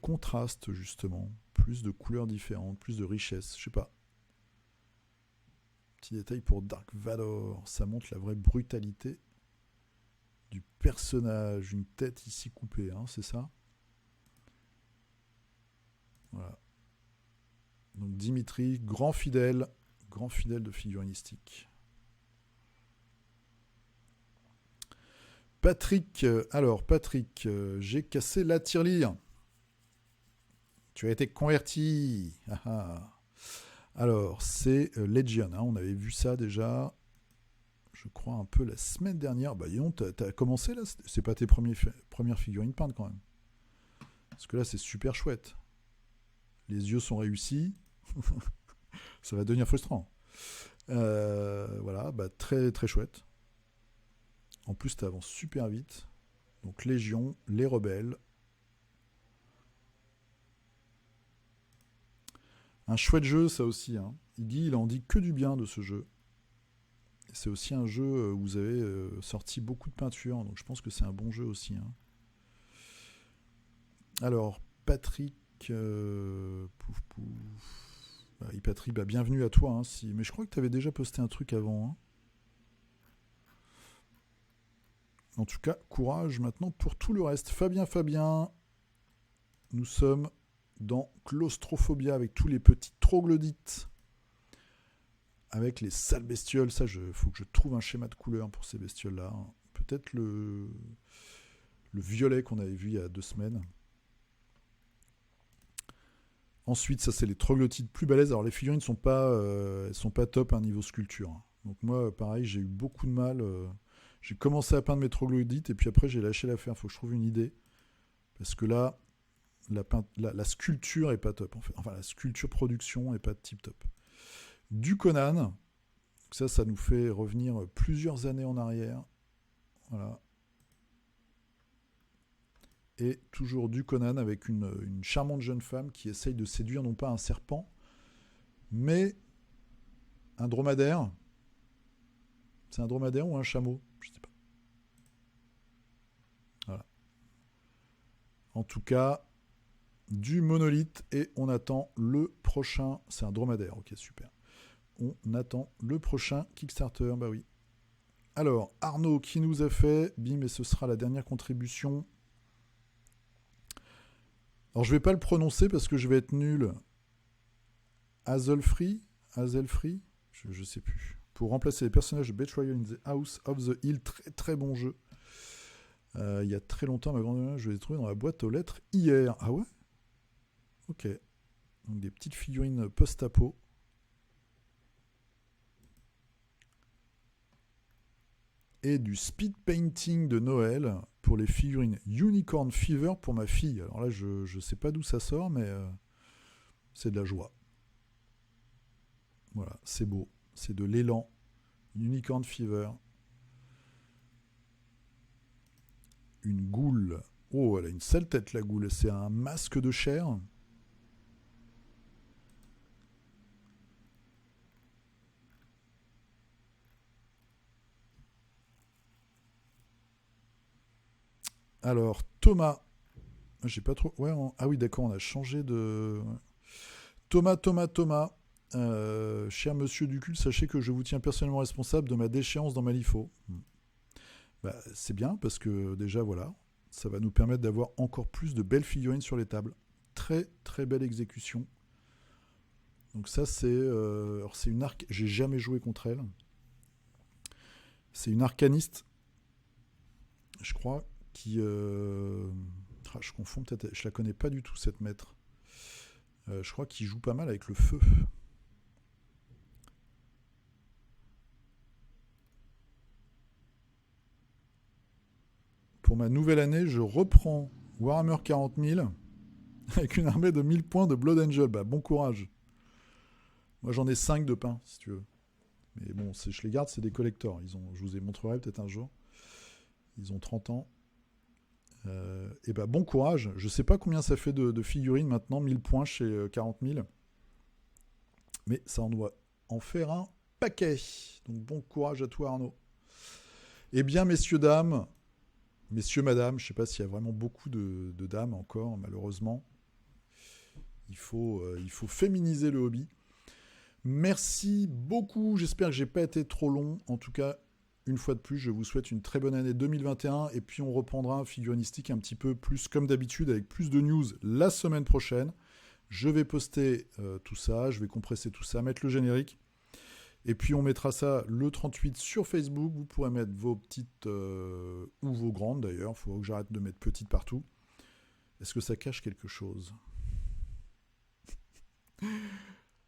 contraste, justement. Plus de couleurs différentes, plus de richesse, je sais pas. Petit détail pour Dark Vador, ça montre la vraie brutalité du personnage. Une tête ici coupée, hein, c'est ça ? Voilà. Donc Dimitri, grand fidèle de figurinistique. Patrick, j'ai cassé la tirelire. Tu as été converti. Alors, c'est Legion, hein, on avait vu ça déjà, je crois, un peu la semaine dernière. Bah, dis t'as commencé là ? C'est pas tes premières figurines peintes quand même. Parce que là, c'est super chouette. Les yeux sont réussis. Ça va devenir frustrant. Voilà, bah, très très chouette. En plus, tu avances super vite. Donc, Légion, les rebelles. Un chouette jeu, ça aussi. Hein. Il en dit que du bien de ce jeu. Et c'est aussi un jeu où vous avez sorti beaucoup de peintures. Donc, je pense que c'est un bon jeu aussi. Hein. Alors, Patrick... Patrick, bienvenue à toi. Hein, mais je crois que tu avais déjà posté un truc avant. Hein. En tout cas, courage maintenant pour tout le reste. Fabien, nous sommes dans Claustrophobia avec tous les petits troglodytes. Avec les sales bestioles. Ça, faut que je trouve un schéma de couleur pour ces bestioles-là. Hein. Peut-être le violet qu'on avait vu il y a 2 semaines. Ensuite, ça, c'est les troglodytes plus balèzes. Alors, les figurines sont pas top niveau sculpture. Hein. Donc moi, pareil, j'ai eu beaucoup de mal. J'ai commencé à peindre mes troglodytes et puis après, j'ai lâché l'affaire. Il faut que je trouve une idée. Parce que là, la sculpture est pas top. En fait. Enfin, la sculpture production est pas tip top. Du Conan Donc ça nous fait revenir plusieurs années en arrière. Voilà. Et toujours du Conan avec une charmante jeune femme qui essaye de séduire non pas un serpent, mais un dromadaire. C'est un dromadaire ou un chameau? Je sais pas. Voilà. En tout cas, du monolithe et on attend le prochain. C'est un dromadaire, ok, super. On attend le prochain Kickstarter, bah oui. Alors, Arnaud qui nous a fait, bim, et ce sera la dernière contribution. Alors, je vais pas le prononcer parce que je vais être nul. Hazelfree, je sais plus. Pour remplacer les personnages de Betrayal in the House of the Hill, très très bon jeu. Il y a très longtemps, ma grand-mère, je l'ai trouvé dans la boîte aux lettres hier. Ah ouais? Ok. Donc des petites figurines post-apo. Et du speed painting de Noël pour les figurines Unicorn Fever pour ma fille. Alors là, je sais pas d'où ça sort, mais c'est de la joie. Voilà, c'est beau. C'est de l'élan. Unicorn Fever. Une goule. Oh, elle a une sale tête, la goule. C'est un masque de chair. Alors, Thomas. J'ai pas trop. Ouais, ah oui, d'accord, on a changé de. Thomas. Cher monsieur Ducul, sachez que je vous tiens personnellement responsable de ma déchéance dans ma LIFO. Bah, c'est bien parce que déjà, voilà, ça va nous permettre d'avoir encore plus de belles figurines sur les tables. Très, très belle exécution. Donc ça, c'est une arc. J'ai jamais joué contre elle. C'est une arcaniste, je crois, qui... je confonds peut-être... Je la connais pas du tout, cette maître. Je crois qu'il joue pas mal avec le feu. Pour ma nouvelle année, je reprends Warhammer 40 000 avec une armée de 1000 points de Blood Angel. Bah, bon courage. Moi, j'en ai 5 de pain, si tu veux. Mais bon, je les garde, c'est des collectors. Je vous les montrerai peut-être un jour. Ils ont 30 ans. Et bah, bon courage. Je sais pas combien ça fait de figurines maintenant, 1000 points chez 40 000. Mais ça en doit en faire un paquet. Donc bon courage à toi, Arnaud. Eh bien, messieurs, dames, messieurs, madame, je ne sais pas s'il y a vraiment beaucoup de dames encore, malheureusement. Il faut féminiser le hobby. Merci beaucoup. J'espère que j'ai pas été trop long. En tout cas, une fois de plus, je vous souhaite une très bonne année 2021. Et puis, on reprendra Figuristique un petit peu plus comme d'habitude, avec plus de news la semaine prochaine. Je vais poster tout ça, je vais compresser tout ça, mettre le générique. Et puis on mettra ça le 38 sur Facebook. Vous pourrez mettre vos petites ou vos grandes d'ailleurs. Il faut que j'arrête de mettre petites partout. Est-ce que ça cache quelque chose?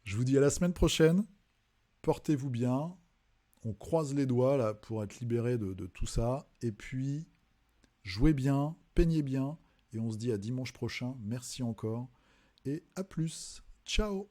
Je vous dis à la semaine prochaine. Portez-vous bien. On croise les doigts là pour être libéré de tout ça. Et puis, jouez bien, peignez bien. Et on se dit à dimanche prochain. Merci encore. Et à plus. Ciao.